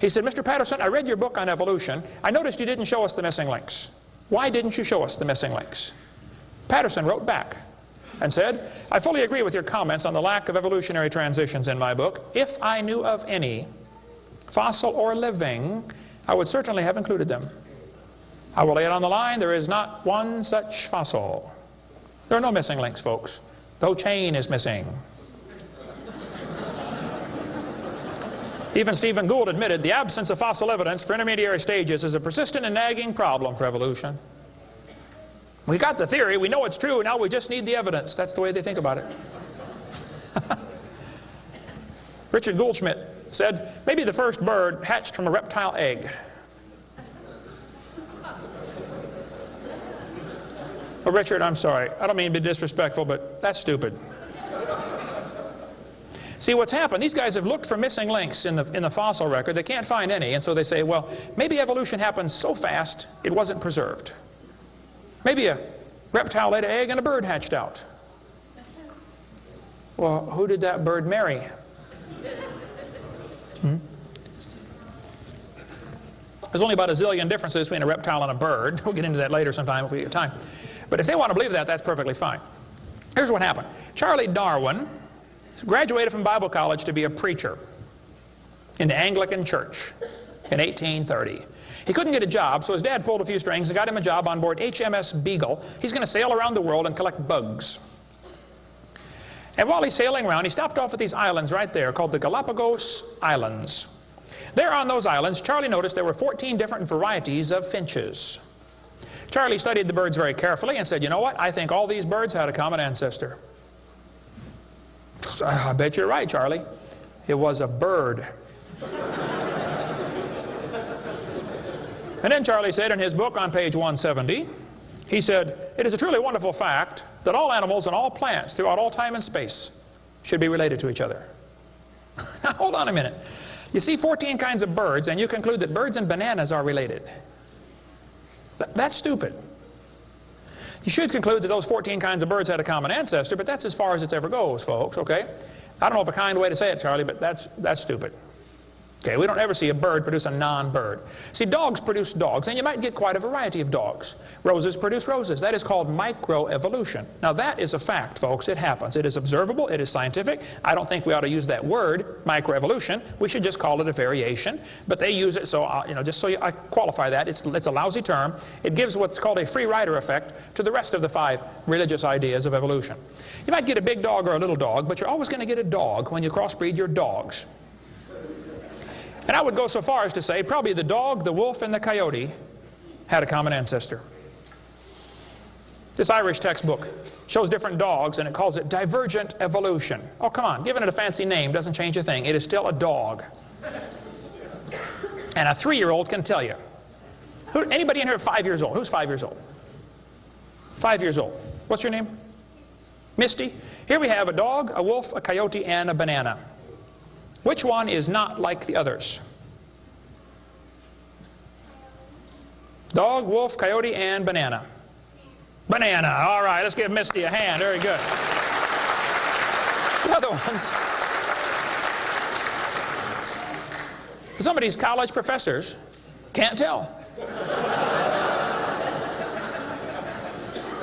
He said, Mr. Patterson, I read your book on evolution. I noticed you didn't show us the missing links. Why didn't you show us the missing links? Patterson wrote back and said, I fully agree with your comments on the lack of evolutionary transitions in my book. If I knew of any, fossil or living, I would certainly have included them. I will lay it on the line, there is not one such fossil. There are no missing links, folks. The whole chain is missing. Even Stephen Gould admitted the absence of fossil evidence for intermediary stages is a persistent and nagging problem for evolution. We got the theory, we know it's true, now we just need the evidence. That's the way they think about it. Richard Goldschmidt said, maybe the first bird hatched from a reptile egg. Well, Richard, I'm sorry. I don't mean to be disrespectful, but that's stupid. See, what's happened, these guys have looked for missing links in the fossil record. They can't find any, and so they say, well, maybe evolution happened so fast it wasn't preserved. Maybe a reptile laid an egg and a bird hatched out. Well, who did that bird marry? There's only about a zillion differences between a reptile and a bird. We'll get into that later sometime if we get time. But if they want to believe that, that's perfectly fine. Here's what happened. Charlie Darwin graduated from Bible college to be a preacher in the Anglican Church in 1830. He couldn't get a job, so his dad pulled a few strings and got him a job on board HMS Beagle. He's going to sail around the world and collect bugs. And while he's sailing around, he stopped off at these islands right there called the Galapagos Islands. There on those islands, Charlie noticed there were 14 different varieties of finches. Charlie studied the birds very carefully and said, you know what, I think all these birds had a common ancestor. I bet you're right, Charlie. It was a bird. And then Charlie said in his book on page 170, he said, it is a truly wonderful fact that all animals and all plants throughout all time and space should be related to each other. Now, hold on a minute. You see 14 kinds of birds, and you conclude that birds and bananas are related. That's stupid. You should conclude that those 14 kinds of birds had a common ancestor, but that's as far as it ever goes, folks, okay? I don't know of a kind way to say it, Charlie, but that's stupid. Okay, we don't ever see a bird produce a non-bird. See, dogs produce dogs, and you might get quite a variety of dogs. Roses produce roses. That is called microevolution. Now, that is a fact, folks. It happens. It is observable. It is scientific. I don't think we ought to use that word, microevolution. We should just call it a variation. But they use it, so, just so I qualify that, it's a lousy term. It gives what's called a free rider effect to the rest of the 5 religious ideas of evolution. You might get a big dog or a little dog, but you're always going to get a dog when you crossbreed your dogs. And I would go so far as to say probably the dog, the wolf, and the coyote had a common ancestor. This Irish textbook shows different dogs, and it calls it divergent evolution. Oh, come on. Giving it a fancy name doesn't change a thing. It is still a dog. And a 3-year-old can tell you. Anybody in here 5 years old? Who's 5 years old? 5 years old. What's your name? Misty. Here we have a dog, a wolf, a coyote, and a banana. Which one is not like the others? Dog, wolf, coyote, and banana. Banana. All right, let's give Misty a hand. Very good. The other ones. Some of these college professors can't tell.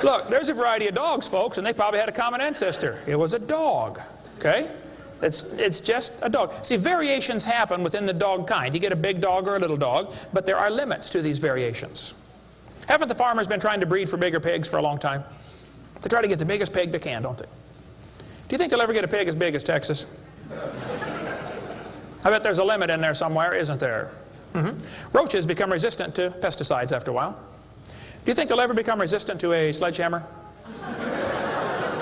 Look, there's a variety of dogs, folks, and they probably had a common ancestor. It was a dog. Okay? It's just a dog. See, variations happen within the dog kind. You get a big dog or a little dog, but there are limits to these variations. Haven't the farmers been trying to breed for bigger pigs for a long time? They try to get the biggest pig they can, don't they? Do you think they'll ever get a pig as big as Texas? I bet there's a limit in there somewhere, isn't there? Roaches become resistant to pesticides after a while. Do you think they'll ever become resistant to a sledgehammer?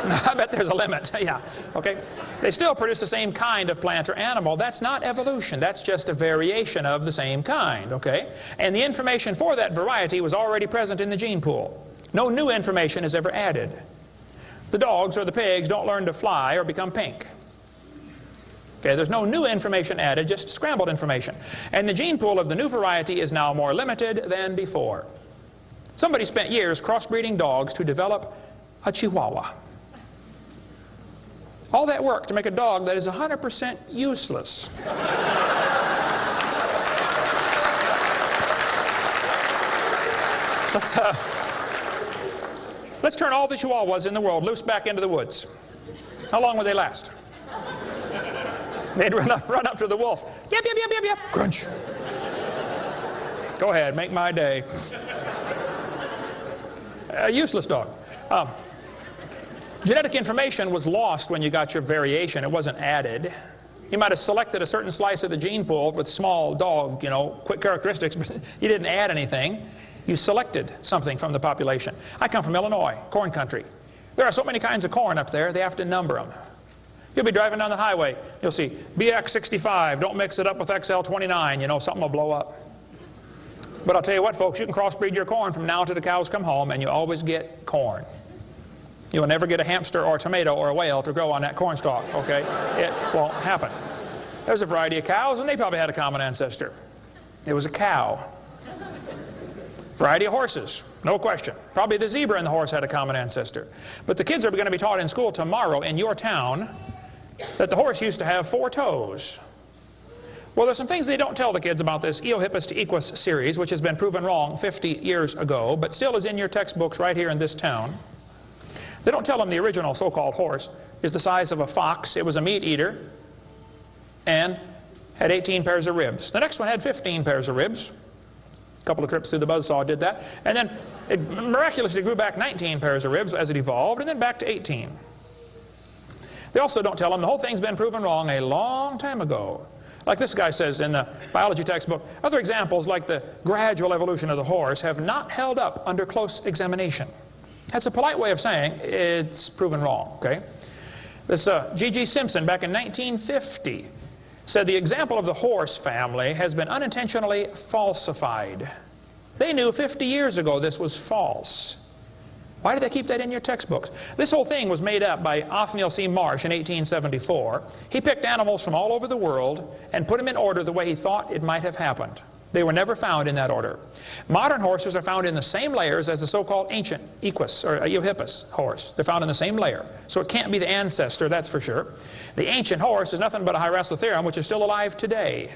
I bet there's a limit. Yeah, okay. They still produce the same kind of plant or animal. That's not evolution. That's just a variation of the same kind, okay? And the information for that variety was already present in the gene pool. No new information is ever added. The dogs or the pigs don't learn to fly or become pink. Okay, there's no new information added, just scrambled information. And the gene pool of the new variety is now more limited than before. Somebody spent years crossbreeding dogs to develop a Chihuahua. All that work to make a dog that is 100% useless. Let's turn all the Chihuahuas in the world loose back into the woods. How long would they last? They'd run up to the wolf. Yep, yep, yep, yep, yep. Crunch. Go ahead, make my day. A useless dog. Genetic information was lost when you got your variation. It wasn't added. You might have selected a certain slice of the gene pool with small dog, quick characteristics, but you didn't add anything. You selected something from the population. I come from Illinois, corn country. There are so many kinds of corn up there, they have to number them. You'll be driving down the highway. You'll see BX65, don't mix it up with XL29, something will blow up. But I'll tell you what, folks, you can crossbreed your corn from now to the cows come home, and you always get corn. You will never get a hamster or a tomato or a whale to grow on that corn stalk, okay? It won't happen. There's a variety of cows, and they probably had a common ancestor. It was a cow. Variety of horses, no question. Probably the zebra and the horse had a common ancestor. But the kids are going to be taught in school tomorrow in your town that the horse used to have 4 toes. Well, there's some things they don't tell the kids about this Eohippus to Equus series, which has been proven wrong 50 years ago, but still is in your textbooks right here in this town. They don't tell them the original so-called horse is the size of a fox. It was a meat eater and had 18 pairs of ribs. The next one had 15 pairs of ribs. A couple of trips through the buzzsaw did that. And then it miraculously grew back 19 pairs of ribs as it evolved, and then back to 18. They also don't tell them the whole thing's been proven wrong a long time ago. Like this guy says in the biology textbook, other examples like the gradual evolution of the horse have not held up under close examination. That's a polite way of saying it's proven wrong, okay? This G.G. Simpson back in 1950 said the example of the horse family has been unintentionally falsified. They knew 50 years ago this was false. Why did they keep that in your textbooks? This whole thing was made up by Othniel C. Marsh in 1874. He picked animals from all over the world and put them in order the way he thought it might have happened. They were never found in that order. Modern horses are found in the same layers as the so-called ancient Equus or Eohippus horse. They're found in the same layer. So it can't be the ancestor, that's for sure. The ancient horse is nothing but a Hyracotherium, which is still alive today.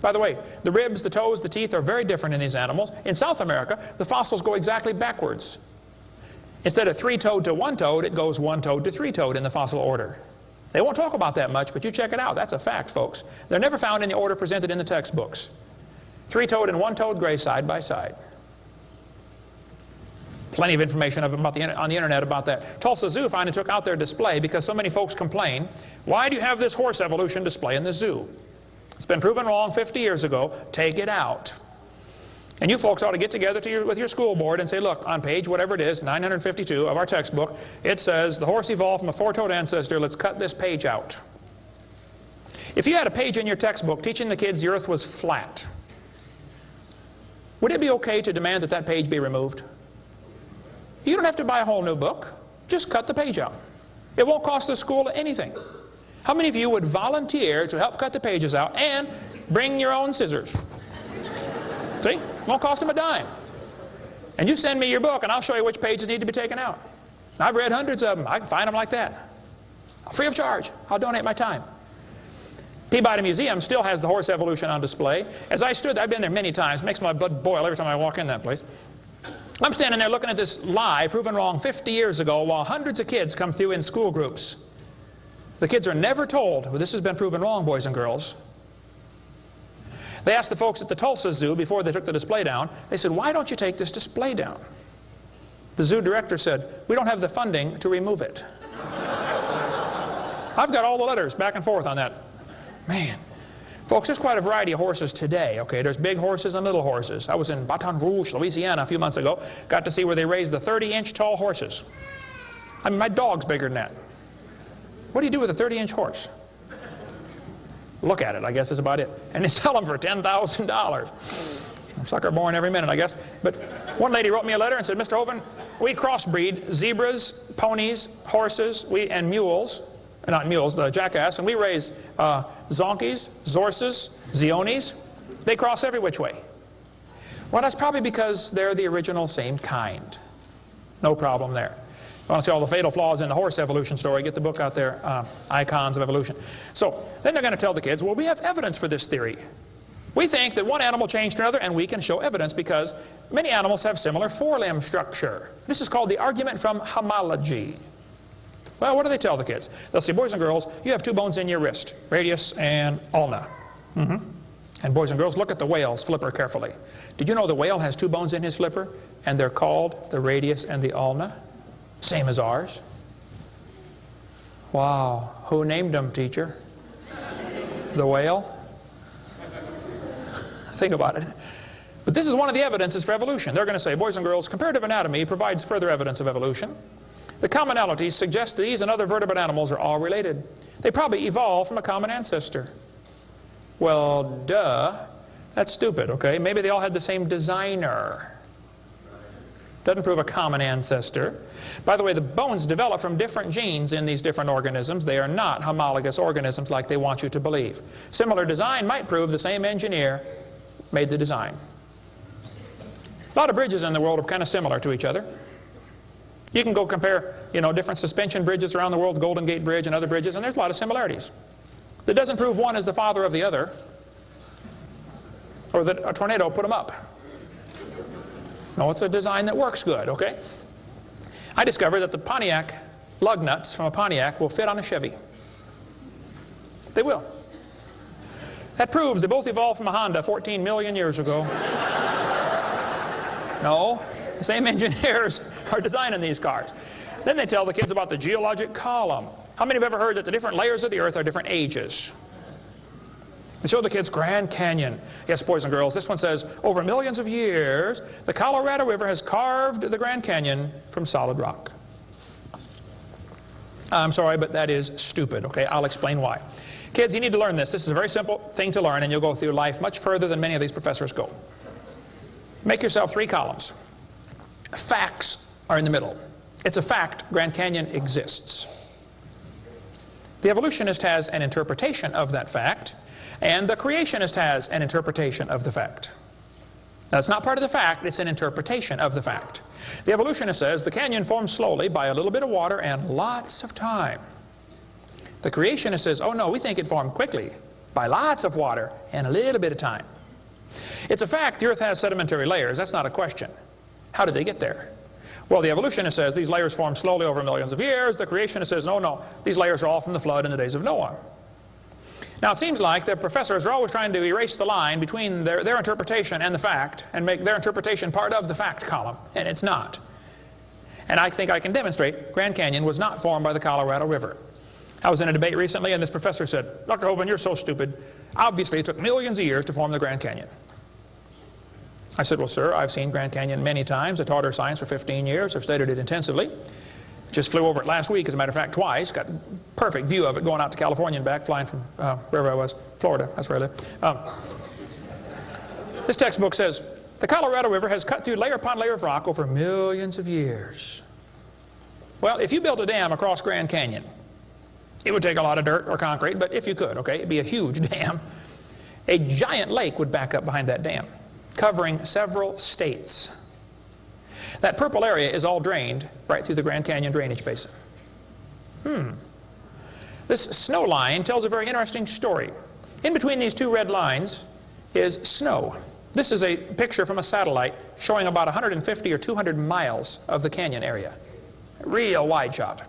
By the way, the ribs, the toes, the teeth are very different in these animals. In South America, the fossils go exactly backwards. Instead of 3-toed to 1-toed, it goes 1-toed to 3-toed in the fossil order. They won't talk about that much, but you check it out. That's a fact, folks. They're never found in the order presented in the textbooks. 3-toed and 1-toed gray side by side. Plenty of information on the internet about that. Tulsa Zoo finally took out their display because so many folks complain, why do you have this horse evolution display in the zoo? It's been proven wrong 50 years ago. Take it out. And you folks ought to get together with your school board and say, look, on page whatever it is, 952 of our textbook, it says the horse evolved from a 4-toed ancestor. Let's cut this page out. If you had a page in your textbook teaching the kids the earth was flat, would it be okay to demand that that page be removed? You don't have to buy a whole new book. Just cut the page out. It won't cost the school anything. How many of you would volunteer to help cut the pages out and bring your own scissors? See? Won't cost them a dime. And you send me your book and I'll show you which pages need to be taken out. I've read hundreds of them. I can find them like that. Free of charge. I'll donate my time. Peabody Museum still has the horse evolution on display. As I stood, I've been there many times. It makes my blood boil every time I walk in that place. I'm standing there looking at this lie proven wrong 50 years ago while hundreds of kids come through in school groups. The kids are never told, well, this has been proven wrong, boys and girls. They asked the folks at the Tulsa Zoo before they took the display down, they said, why don't you take this display down? The zoo director said, we don't have the funding to remove it. I've got all the letters back and forth on that. Man, Folks, there's quite a variety of horses today, okay? There's big horses and little horses. I was in Baton Rouge, Louisiana a few months ago. Got to see where they raise the 30-inch tall horses. I mean, my dog's bigger than that. What do you do with a 30-inch horse? Look at it, I guess is about it. And they sell them for $10,000. Sucker born every minute, I guess. But one lady wrote me a letter and said, Mr. Hovind, we crossbreed zebras, ponies, horses, and mules. Not mules, the jackass, and we raise zonkies, zorses, zeonies. They cross every which way. Well, that's probably because they're the original same kind. No problem there. You want to see all the fatal flaws in the horse evolution story, get the book out there, Icons of Evolution. So then they're going to tell the kids, well, we have evidence for this theory. We think that one animal changed to another, and we can show evidence because many animals have similar forelimb structure. This is called the argument from homology. Well, what do they tell the kids? They'll say, boys and girls, you have two bones in your wrist, radius and ulna. And boys and girls, look at the whale's flipper carefully. Did you know the whale has two bones in his flipper? And they're called the radius and the ulna? Same as ours. Wow. Who named them, teacher? The whale? Think about it. But this is one of the evidences for evolution. They're going to say, boys and girls, comparative anatomy provides further evidence of evolution. The commonalities suggest that these and other vertebrate animals are all related. They probably evolved from a common ancestor. Well, duh. That's stupid, okay? Maybe they all had the same designer. Doesn't prove a common ancestor. By the way, the bones develop from different genes in these different organisms. They are not homologous organisms like they want you to believe. Similar design might prove the same engineer made the design. A lot of bridges in the world are kind of similar to each other. You can go compare, different suspension bridges around the world, Golden Gate Bridge and other bridges, and there's a lot of similarities. That doesn't prove one is the father of the other, or that a tornado put them up. No, it's a design that works good, okay? I discovered that the Pontiac lug nuts from a Pontiac will fit on a Chevy. They will. That proves they both evolved from a Honda 14 million years ago. No, the same engineers are designing these cars. Then they tell the kids about the geologic column. How many have ever heard that the different layers of the earth are different ages? They show the kids Grand Canyon. Yes, boys and girls, this one says, over millions of years, the Colorado River has carved the Grand Canyon from solid rock. I'm sorry, but that is stupid, okay? I'll explain why. Kids, you need to learn this. This is a very simple thing to learn, and you'll go through life much further than many of these professors go. Make yourself 3 columns. Facts are in the middle. It's a fact Grand Canyon exists. The evolutionist has an interpretation of that fact, and the creationist has an interpretation of the fact. That's not part of the fact, it's an interpretation of the fact. The evolutionist says the canyon formed slowly by a little bit of water and lots of time. The creationist says, oh no, we think it formed quickly by lots of water and a little bit of time. It's a fact the earth has sedimentary layers. That's not a question. How did they get there? Well, the evolutionist says these layers formed slowly over millions of years. The creationist says, no, these layers are all from the flood in the days of Noah. Now, it seems like the professors are always trying to erase the line between their interpretation and the fact and make their interpretation part of the fact column, and it's not. And I think I can demonstrate Grand Canyon was not formed by the Colorado River. I was in a debate recently, and this professor said, Dr. Hovind, you're so stupid. Obviously, it took millions of years to form the Grand Canyon. I said, well, sir, I've seen Grand Canyon many times. I taught earth science for 15 years. I've studied it intensively. Just flew over it last week, as a matter of fact, twice. Got a perfect view of it going out to California and back, flying from wherever I was, Florida. That's where I live. This textbook says, the Colorado River has cut through layer upon layer of rock over millions of years. Well, if you built a dam across Grand Canyon, it would take a lot of dirt or concrete, but if you could, okay, it'd be a huge dam. A giant lake would back up behind that dam, covering several states. That purple area is all drained right through the Grand Canyon drainage basin. This snow line tells a very interesting story. In between these 2 red lines is snow. This is a picture from a satellite showing about 150 or 200 miles of the canyon area. Real wide shot.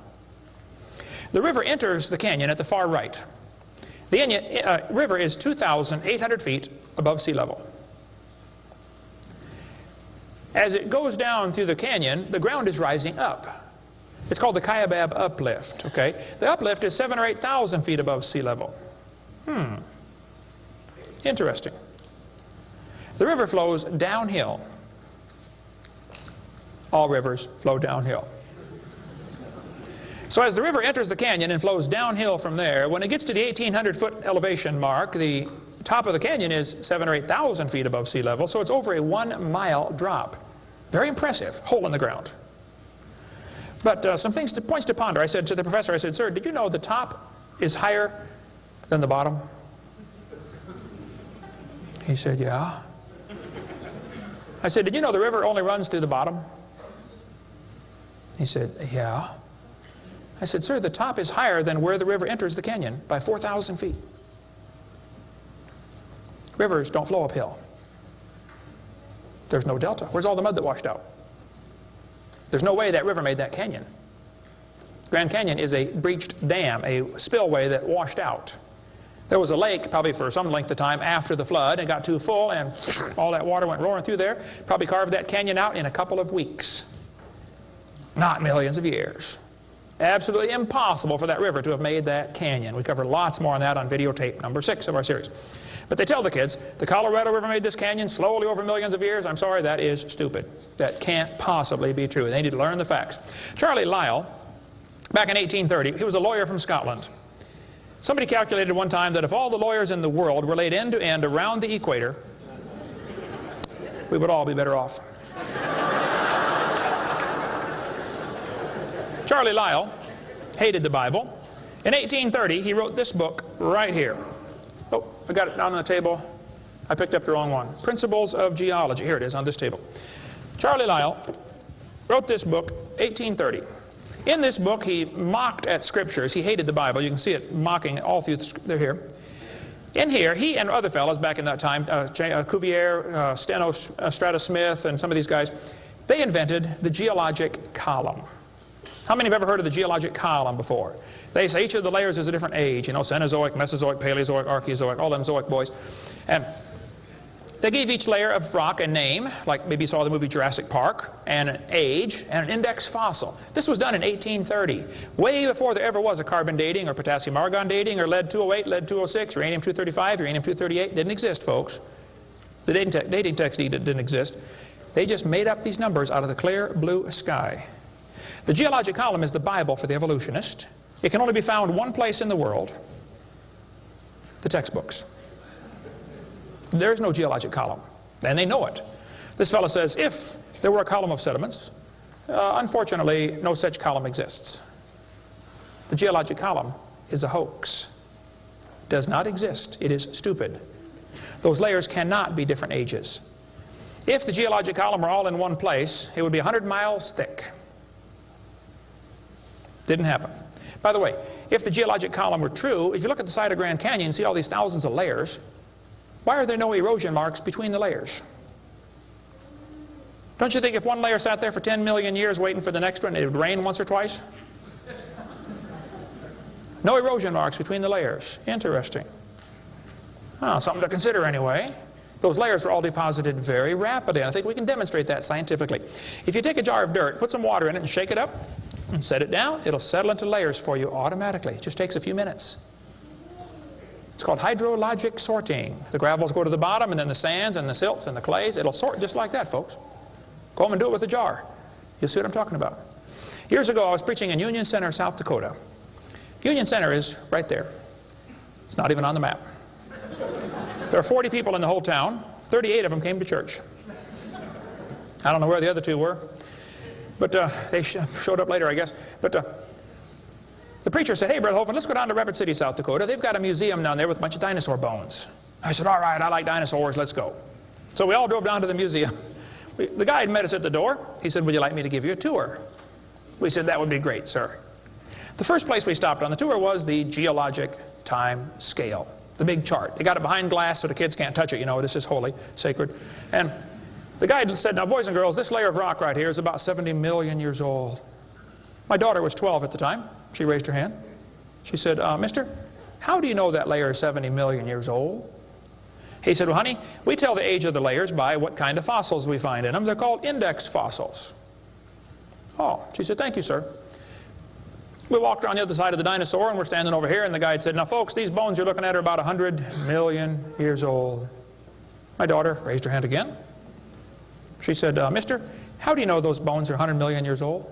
The river enters the canyon at the far right. The river is 2,800 feet above sea level. As it goes down through the canyon, the ground is rising up. It's called the Kaibab uplift, okay? The uplift is 7,000 or 8,000 feet above sea level. Interesting. The river flows downhill. All rivers flow downhill. So as the river enters the canyon and flows downhill from there, when it gets to the 1,800-foot elevation mark, the top of the canyon is 7,000 or 8,000 feet above sea level, so it's over a 1-mile drop. Very impressive. Hole in the ground. But some points to ponder. I said to the professor, I said, "Sir, did you know the top is higher than the bottom?" He said, "Yeah." I said, "Did you know the river only runs through the bottom?" He said, "Yeah." I said, "Sir, the top is higher than where the river enters the canyon by 4,000 feet. Rivers don't flow uphill. There's no delta. Where's all the mud that washed out? There's no way that river made that canyon. Grand Canyon is a breached dam, a spillway that washed out. There was a lake probably for some length of time after the flood. It got too full and all that water went roaring through there. Probably carved that canyon out in a couple of weeks. Not millions of years. Absolutely impossible for that river to have made that canyon. We cover lots more on that on videotape number 6 of our series. But they tell the kids, the Colorado River made this canyon slowly over millions of years. I'm sorry, that is stupid. That can't possibly be true. They need to learn the facts. Charlie Lyell, back in 1830, he was a lawyer from Scotland. Somebody calculated one time that if all the lawyers in the world were laid end to end around the equator, we would all be better off. Charlie Lyell hated the Bible. In 1830, he wrote this book right here. Oh, I got it down on the table. I picked up the wrong one. Principles of Geology. Here it is on this table. Charlie Lyell wrote this book, 1830. In this book, he mocked at scriptures. He hated the Bible. You can see it mocking all through they're here. In here, he and other fellows back in that time, Cuvier, Steno, Strata Smith, and some of these guys, they invented the geologic column. How many have ever heard of the geologic column before? They say each of the layers is a different age, you know, Cenozoic, Mesozoic, Paleozoic, Archeozoic, all them Zoic boys. And they gave each layer of rock a name, like maybe you saw the movie Jurassic Park, and an age, and an index fossil. This was done in 1830, way before there ever was a carbon dating or potassium argon dating or lead-208, lead-206, uranium-235, uranium-238. Didn't exist, folks. The dating text didn't exist. They just made up these numbers out of the clear blue sky. The geologic column is the Bible for the evolutionist. It can only be found one place in the world, the textbooks. There's no geologic column, and they know it. This fellow says, if there were a column of sediments, unfortunately, no such column exists. The geologic column is a hoax. Does not exist. It is stupid. Those layers cannot be different ages. If the geologic column were all in one place, it would be 100 miles thick. Didn't happen. By the way, if the geologic column were true, if you look at the side of Grand Canyon and see all these thousands of layers, why are there no erosion marks between the layers? Don't you think if one layer sat there for 10 million years waiting for the next one, it would rain once or twice? No erosion marks between the layers. Interesting. Oh, something to consider anyway. Those layers are all deposited very rapidly, and I think we can demonstrate that scientifically. If you take a jar of dirt, put some water in it and shake it up, and set it down, it'll settle into layers for you automatically. It just takes a few minutes. It's called hydrologic sorting. The gravels go to the bottom, and then the sands and the silts and the clays. It'll sort just like that, folks. Go home and do it with a jar. You'll see what I'm talking about. Years ago, I was preaching in Union Center, South Dakota. Union Center is right there. It's not even on the map. There are 40 people in the whole town. 38 of them came to church. I don't know where the other 2 were. But they showed up later, I guess. But the preacher said, "Hey, Brother Hovind, let's go down to Rapid City, South Dakota. They've got a museum down there with a bunch of dinosaur bones." I said, "All right, I like dinosaurs. Let's go." So we all drove down to the museum. The guide met us at the door. He said, "Would you like me to give you a tour?" We said, "That would be great, sir." The first place we stopped on the tour was the geologic time scale, the big chart. They got it behind glass so the kids can't touch it. You know, this is holy, sacred. And the guide said, "Now, boys and girls, this layer of rock right here is about 70 million years old." My daughter was 12 at the time. She raised her hand. She said, "Mister, how do you know that layer is 70 million years old?" He said, "Well, honey, we tell the age of the layers by what kind of fossils we find in them. They're called index fossils." Oh, she said, "Thank you, sir." We walked around the other side of the dinosaur, and we're standing over here, and the guide said, now folks, these bones you're looking at are about 100 million years old. My daughter raised her hand again. She said, mister, how do you know those bones are 100 million years old?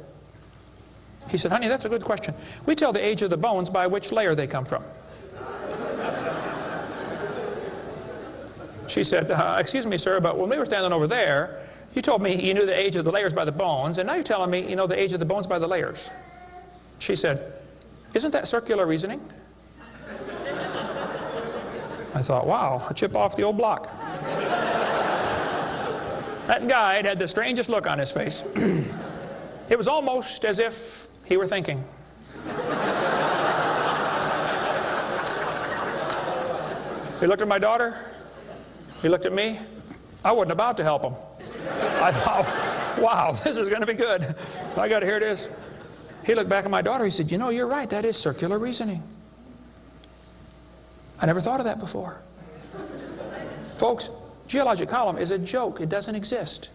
He said, honey, that's a good question. We tell the age of the bones by which layer they come from. She said, excuse me, sir, but when we were standing over there, you told me you knew the age of the layers by the bones, and now you're telling me you know the age of the bones by the layers. She said, isn't that circular reasoning? I thought, wow, a chip off the old block. That guide had the strangest look on his face. It was almost as if he were thinking. He looked at my daughter. He looked at me. I wasn't about to help him. I thought, wow, this is going to be good. I got to hear this. He looked back at my daughter. He said, you know, you're right. That is circular reasoning. I never thought of that before. Folks, geologic column is a joke. It doesn't exist.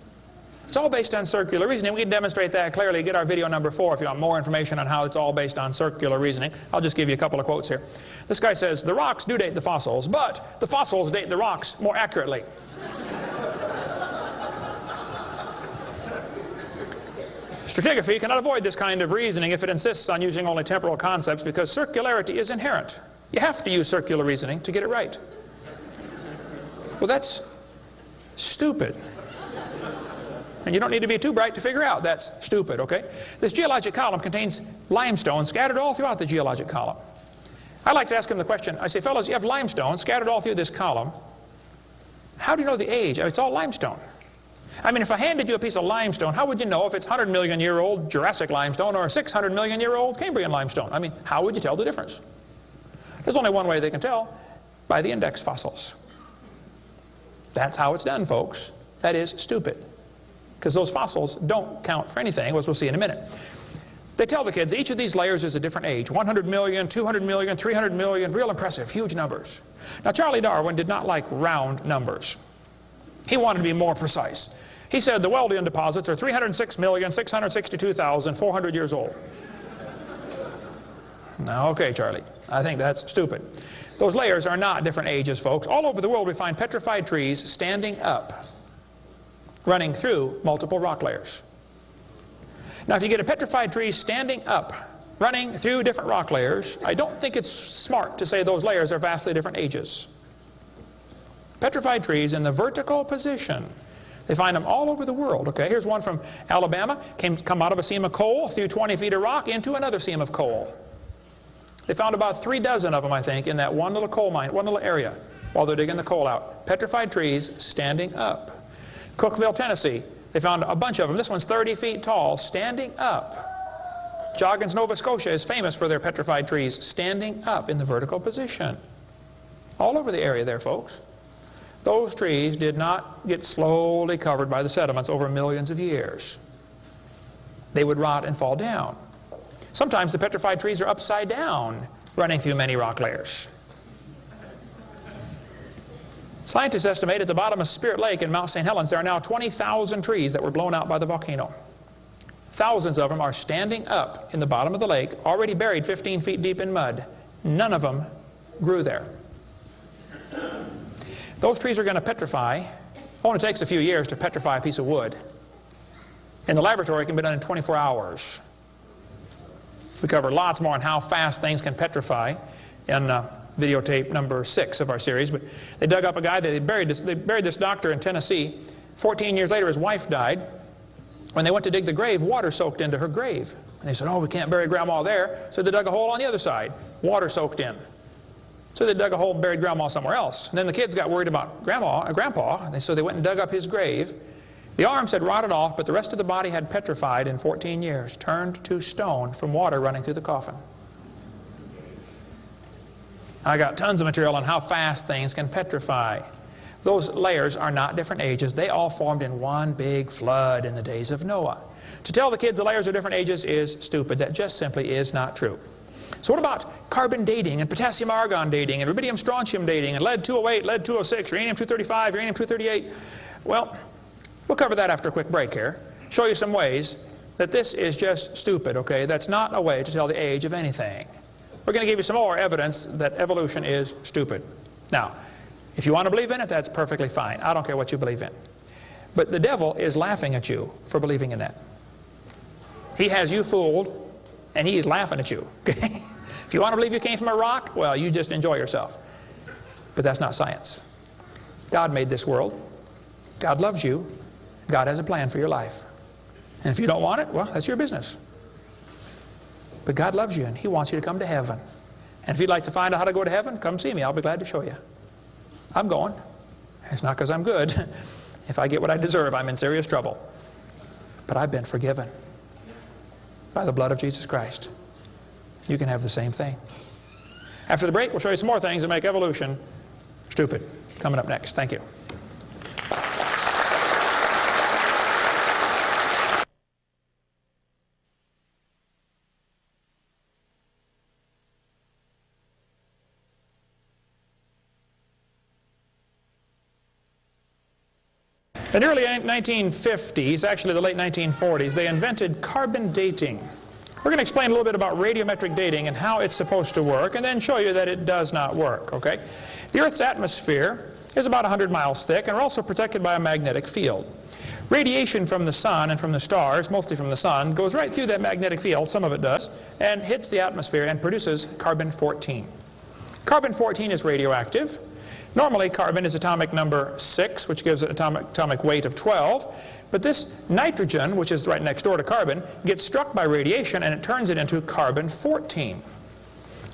It's all based on circular reasoning. We can demonstrate that clearly. Get our video number 4 if you want more information on how it's all based on circular reasoning. I'll just give you a couple of quotes here. This guy says, the rocks do date the fossils, but the fossils date the rocks more accurately. Stratigraphy cannot avoid this kind of reasoning if it insists on using only temporal concepts because circularity is inherent. You have to use circular reasoning to get it right. Well, that's stupid. And you don't need to be too bright to figure out that's stupid, okay? This geologic column contains limestone scattered all throughout the geologic column. I like to ask him the question, I say, fellows, you have limestone scattered all through this column. How do you know the age? It's all limestone. I mean, if I handed you a piece of limestone, how would you know if it's 100 million year old Jurassic limestone or a 600 million year old Cambrian limestone? I mean, how would you tell the difference? There's only one way they can tell, by the index fossils. That's how it's done, folks. That is stupid. Because those fossils don't count for anything, as we'll see in a minute. They tell the kids each of these layers is a different age. 100 million, 200 million, 300 million, real impressive, huge numbers. Now, Charlie Darwin did not like round numbers. He wanted to be more precise. He said the Wealdian deposits are 306,662,400 years old. Now, okay, Charlie, I think that's stupid. Those layers are not different ages, folks. All over the world we find petrified trees standing up, running through multiple rock layers. Now, if you get a petrified tree standing up, running through different rock layers, I don't think it's smart to say those layers are vastly different ages. Petrified trees in the vertical position, they find them all over the world. Okay, here's one from Alabama. Come out of a seam of coal, through 20 feet of rock, into another seam of coal. They found about 3 dozen of them, I think, in that one little coal mine, one little area, while they're digging the coal out. Petrified trees standing up. Cookeville, Tennessee, they found a bunch of them. This one's 30 feet tall, standing up. Joggins, Nova Scotia is famous for their petrified trees standing up in the vertical position. All over the area there, folks. Those trees did not get slowly covered by the sediments over millions of years. They would rot and fall down. Sometimes the petrified trees are upside down, running through many rock layers. Scientists estimate at the bottom of Spirit Lake in Mount St. Helens there are now 20,000 trees that were blown out by the volcano. Thousands of them are standing up in the bottom of the lake, already buried 15 feet deep in mud. None of them grew there. Those trees are going to petrify. Only takes a few years to petrify a piece of wood. In the laboratory, it can be done in 24 hours. We cover lots more on how fast things can petrify in videotape number 6 of our series. But they dug up a guy, they buried this doctor in Tennessee. 14 years later, his wife died. When they went to dig the grave, water soaked into her grave. And they said, oh, we can't bury Grandma there. So they dug a hole on the other side. Water soaked in. So they dug a hole and buried Grandma somewhere else. And then the kids got worried about Grandpa, and so they went and dug up his grave. The arms had rotted off, but the rest of the body had petrified in 14 years, turned to stone from water running through the coffin. I got tons of material on how fast things can petrify. Those layers are not different ages. They all formed in one big flood in the days of Noah. To tell the kids the layers are different ages is stupid. That just simply is not true. So what about carbon dating and potassium argon dating and rubidium strontium dating and lead 208, lead 206, uranium 235, uranium 238? Well, we'll cover that after a quick break here. Show you some ways that this is just stupid, okay? That's not a way to tell the age of anything. We're going to give you some more evidence that evolution is stupid. Now, if you want to believe in it, that's perfectly fine. I don't care what you believe in. But the devil is laughing at you for believing in that. He has you fooled, and he is laughing at you. Okay? If you want to believe you came from a rock, well, you just enjoy yourself. But that's not science. God made this world. God loves you. God has a plan for your life. And if you don't want it, well, that's your business. But God loves you, and He wants you to come to heaven. And if you'd like to find out how to go to heaven, come see me. I'll be glad to show you. I'm going. It's not because I'm good. If I get what I deserve, I'm in serious trouble. But I've been forgiven by the blood of Jesus Christ. You can have the same thing. After the break, we'll show you some more things that make evolution stupid. Coming up next. Thank you. In the early 1950s, actually the late 1940s, they invented carbon dating. We're going to explain a little bit about radiometric dating and how it's supposed to work, and then show you that it does not work, okay? The Earth's atmosphere is about 100 miles thick, and we're also protected by a magnetic field. Radiation from the sun and from the stars, mostly from the sun, goes right through that magnetic field, some of it does, and hits the atmosphere and produces carbon-14. Carbon-14 is radioactive. Normally, carbon is atomic number 6, which gives it atomic weight of 12. But this nitrogen, which is right next door to carbon, gets struck by radiation and it turns it into carbon-14.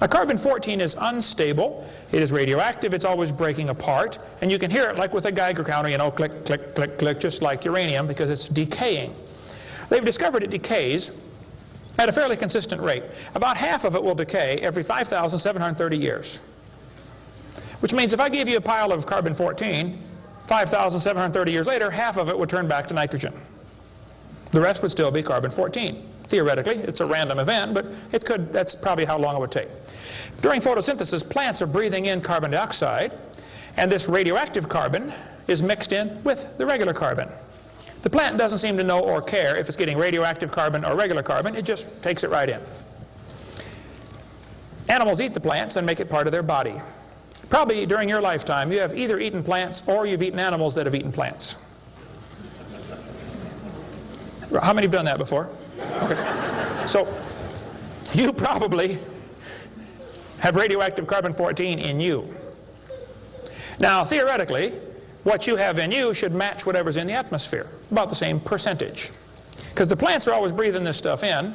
Now, carbon-14 is unstable. It is radioactive. It's always breaking apart. And you can hear it like with a Geiger counter, you know, click, click, click, click, just like uranium, because it's decaying. They've discovered it decays at a fairly consistent rate. About half of it will decay every 5,730 years. Which means if I gave you a pile of carbon-14, 5,730 years later, half of it would turn back to nitrogen. The rest would still be carbon-14. Theoretically, it's a random event, but it could, that's probably how long it would take. During photosynthesis, plants are breathing in carbon dioxide, and this radioactive carbon is mixed in with the regular carbon. The plant doesn't seem to know or care if it's getting radioactive carbon or regular carbon. It just takes it right in. Animals eat the plants and make it part of their body. Probably during your lifetime, you have either eaten plants or you've eaten animals that have eaten plants. How many have done that before? Okay. So, you probably have radioactive carbon-14 in you. Now, theoretically, what you have in you should match whatever's in the atmosphere, about the same percentage. Because the plants are always breathing this stuff in,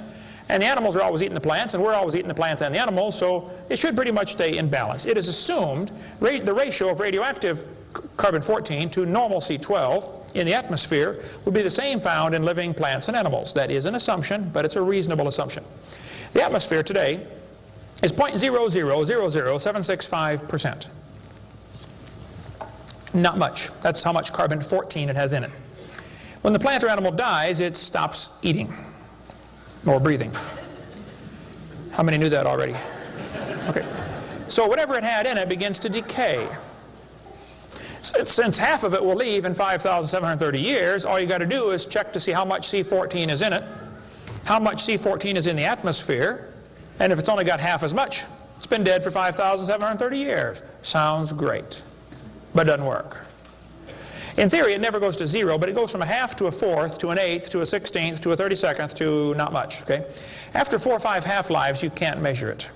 and the animals are always eating the plants, and we're always eating the plants and the animals, so it should pretty much stay in balance. It is assumed the ratio of radioactive carbon-14 to normal C12 in the atmosphere would be the same found in living plants and animals. That is an assumption, but it's a reasonable assumption. The atmosphere today is 0.0000765%. Not much. That's how much carbon-14 it has in it. When the plant or animal dies, it stops eating or breathing. How many knew that already? Okay. So whatever it had in it begins to decay. Since half of it will leave in 5,730 years, all you got to do is check to see how much C14 is in it, how much C14 is in the atmosphere, and if it's only got half as much, it's been dead for 5,730 years. Sounds great, but it doesn't work. In theory, it never goes to zero, but it goes from a half to a fourth to an eighth to a 16th to a 32nd to not much. Okay? After 4 or 5 half-lives, you can't measure it.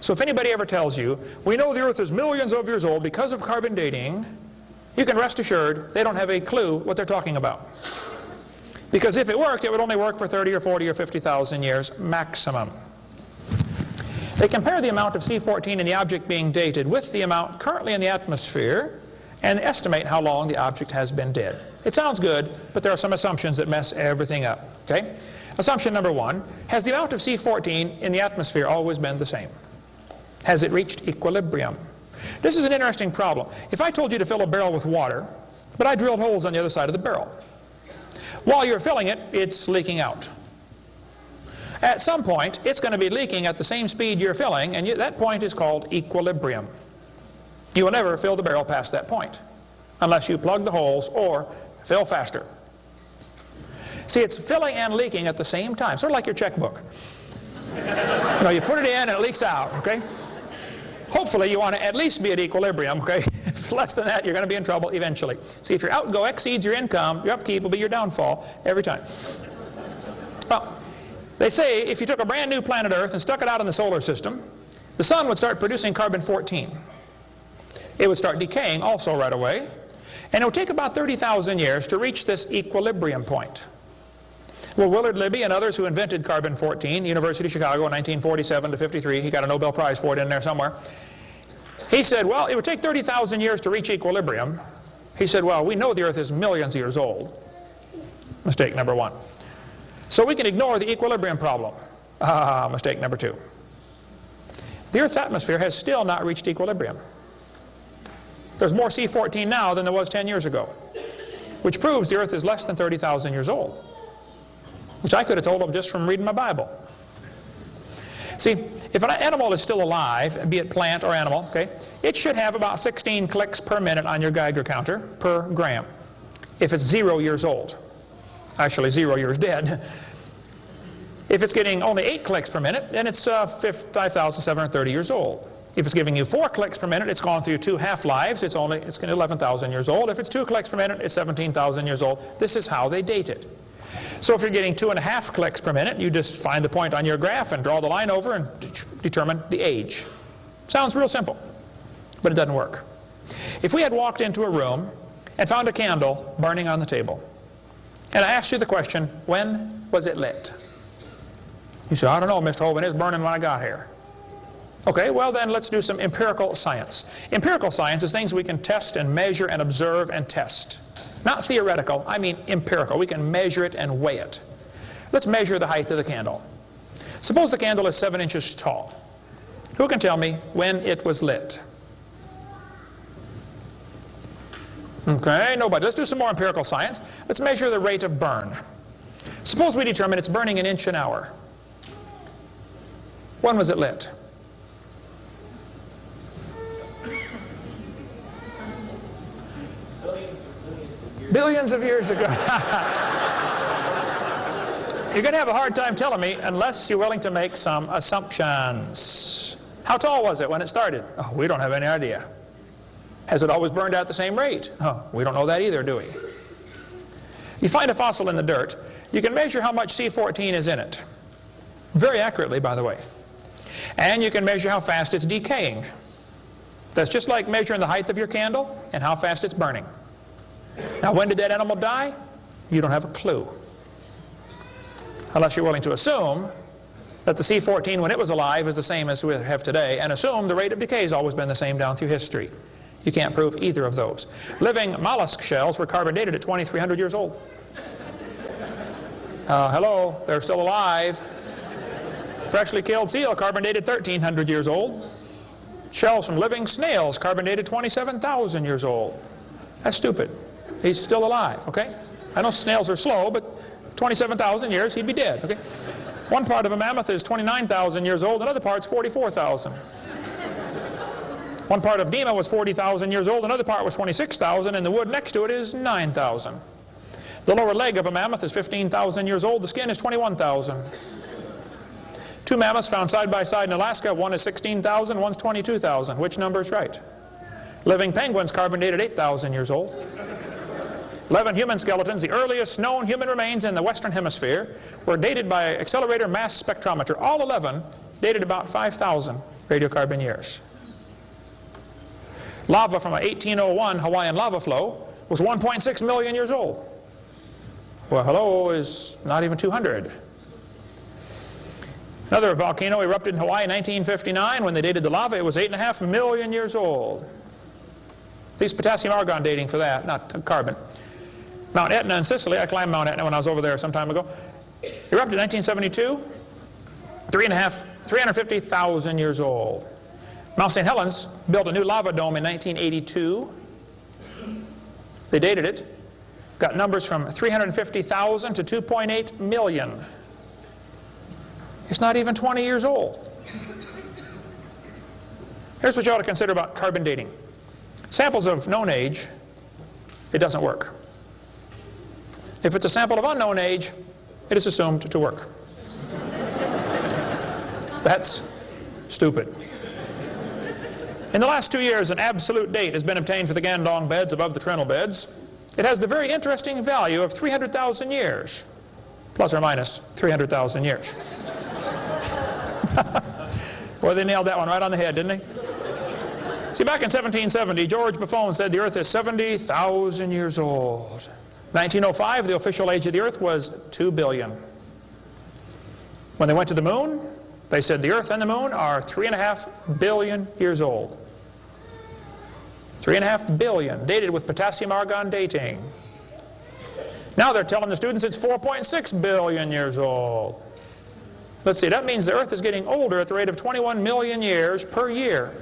So if anybody ever tells you, we know the Earth is millions of years old because of carbon dating, you can rest assured they don't have a clue what they're talking about. Because if it worked, it would only work for 30 or 40 or 50,000 years maximum. They compare the amount of C14 in the object being dated with the amount currently in the atmosphere and estimate how long the object has been dead. It sounds good, but there are some assumptions that mess everything up. Okay? Assumption number 1, has the amount of C14 in the atmosphere always been the same? Has it reached equilibrium? This is an interesting problem. If I told you to fill a barrel with water, but I drilled holes on the other side of the barrel, while you're filling it, it's leaking out. At some point, it's going to be leaking at the same speed you're filling, and that point is called equilibrium. You will never fill the barrel past that point, unless you plug the holes or fill faster. See, it's filling and leaking at the same time, sort of like your checkbook. You know, you put it in and it leaks out, okay? Hopefully you want to at least be at equilibrium, okay? If less than that, you're going to be in trouble eventually. See, if your outgo exceeds your income, your upkeep will be your downfall every time. Well, they say if you took a brand new planet Earth and stuck it out in the solar system, the sun would start producing carbon-14. It would start decaying also right away, and it would take about 30,000 years to reach this equilibrium point. Well, Willard Libby and others who invented carbon-14, University of Chicago in 1947 to 53, he got a Nobel Prize for it in there somewhere. He said, well, it would take 30,000 years to reach equilibrium. He said, well, we know the Earth is millions of years old. Mistake number one. So we can ignore the equilibrium problem. Mistake number two. The Earth's atmosphere has still not reached equilibrium. There's more C14 now than there was 10 years ago, which proves the Earth is less than 30,000 years old, which I could have told them just from reading my Bible. See, if an animal is still alive, be it plant or animal, okay, it should have about 16 clicks per minute on your Geiger counter per gram if it's 0 years old. Actually, 0 years dead. If it's getting only 8 clicks per minute, then it's 5,730 years old. If it's giving you 4 clicks per minute, it's gone through 2 half-lives. It's 11,000 years old. If it's 2 clicks per minute, it's 17,000 years old. This is how they date it. So if you're getting 2.5 clicks per minute, you just find the point on your graph and draw the line over and determine the age. Sounds real simple, but it doesn't work. If we had walked into a room and found a candle burning on the table, and I asked you the question, when was it lit? You say, I don't know, Mr. Hovind, it's burning when I got here. Okay, well then let's do some empirical science. Empirical science is things we can test and measure and observe and test. Not theoretical, I mean empirical. We can measure it and weigh it. Let's measure the height of the candle. Suppose the candle is 7 inches tall. Who can tell me when it was lit? Okay, nobody. Let's do some more empirical science. Let's measure the rate of burn. Suppose we determine it's burning 1 inch an hour. When was it lit? Billions of years ago. You're going to have a hard time telling me unless you're willing to make some assumptions. How tall was it when it started? Oh, we don't have any idea. Has it always burned at the same rate? Oh, we don't know that either, do we? You find a fossil in the dirt, you can measure how much C14 is in it. Very accurately, by the way. And you can measure how fast it's decaying. That's just like measuring the height of your candle and how fast it's burning. Now, when did that animal die? You don't have a clue. Unless you're willing to assume that the C14 when it was alive is the same as we have today, and assume the rate of decay has always been the same down through history. You can't prove either of those. Living mollusk shells were carbon dated at 2,300 years old. Hello, they're still alive. Freshly killed seal carbon dated 1,300 years old. Shells from living snails carbon dated 27,000 years old. That's stupid. He's still alive, okay? I know snails are slow, but 27,000 years, he'd be dead, okay? One part of a mammoth is 29,000 years old, another part's 44,000. One part of Dima was 40,000 years old, another part was 26,000, and the wood next to it is 9,000. The lower leg of a mammoth is 15,000 years old, the skin is 21,000. 2 mammoths found side by side in Alaska, one is 16,000, one's 22,000. Which number is right? Living penguins carbon dated 8,000 years old. 11 human skeletons, the earliest known human remains in the Western Hemisphere, were dated by accelerator mass spectrometer. All 11 dated about 5,000 radiocarbon years. Lava from a 1801 Hawaiian lava flow was 1.6 million years old. Well, hello is not even 200. Another volcano erupted in Hawaii in 1959. When they dated the lava, it was 8.5 million years old. At least potassium argon dating for that, not carbon. Mount Etna in Sicily, I climbed Mount Etna when I was over there some time ago, erupted in 1972, 350,000 years old. Mount St. Helens built a new lava dome in 1982. They dated it, got numbers from 350,000 to 2.8 million. It's not even 20 years old. Here's what you ought to consider about carbon dating. Samples of known age, it doesn't work. If it's a sample of unknown age, it is assumed to work. That's stupid. In the last 2 years, an absolute date has been obtained for the Gandong beds above the Trinil beds. It has the very interesting value of 300,000 years, plus or minus 300,000 years. Well, they nailed that one right on the head, didn't they? See, back in 1770, George Buffon said the Earth is 70,000 years old. 1905, the official age of the Earth was 2 billion. When they went to the moon, they said the Earth and the moon are 3.5 billion years old. 3.5 billion, dated with potassium-argon dating. Now they're telling the students it's 4.6 billion years old. Let's see, that means the Earth is getting older at the rate of 21 million years per year.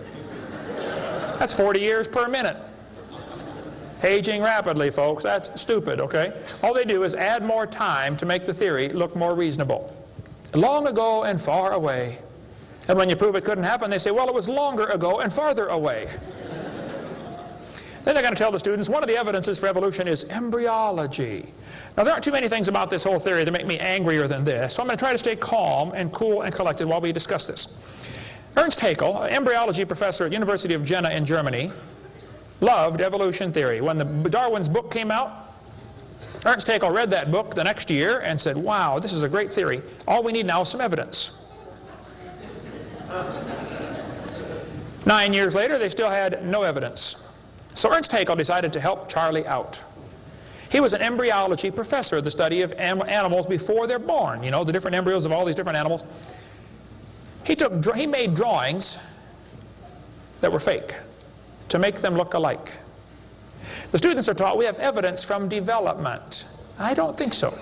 That's 40 years per minute. Aging rapidly, folks. That's stupid, okay? All they do is add more time to make the theory look more reasonable. Long ago and far away. And when you prove it couldn't happen, they say, well, it was longer ago and farther away. Then they're going to tell the students one of the evidences for evolution is embryology. Now, there aren't too many things about this whole theory that make me angrier than this, so I'm going to try to stay calm and cool and collected while we discuss this. Ernst Haeckel, an embryology professor at University of Jena in Germany, loved evolution theory. When Darwin's book came out, Ernst Haeckel read that book the next year and said, wow, this is a great theory. All we need now is some evidence. 9 years later, they still had no evidence. So Ernst Haeckel decided to help Charlie out. He was an embryology professor, the study of animals before they're born. You know, the different embryos of all these different animals. He made drawings that were fake to make them look alike. The students are taught we have evidence from development. I don't think so.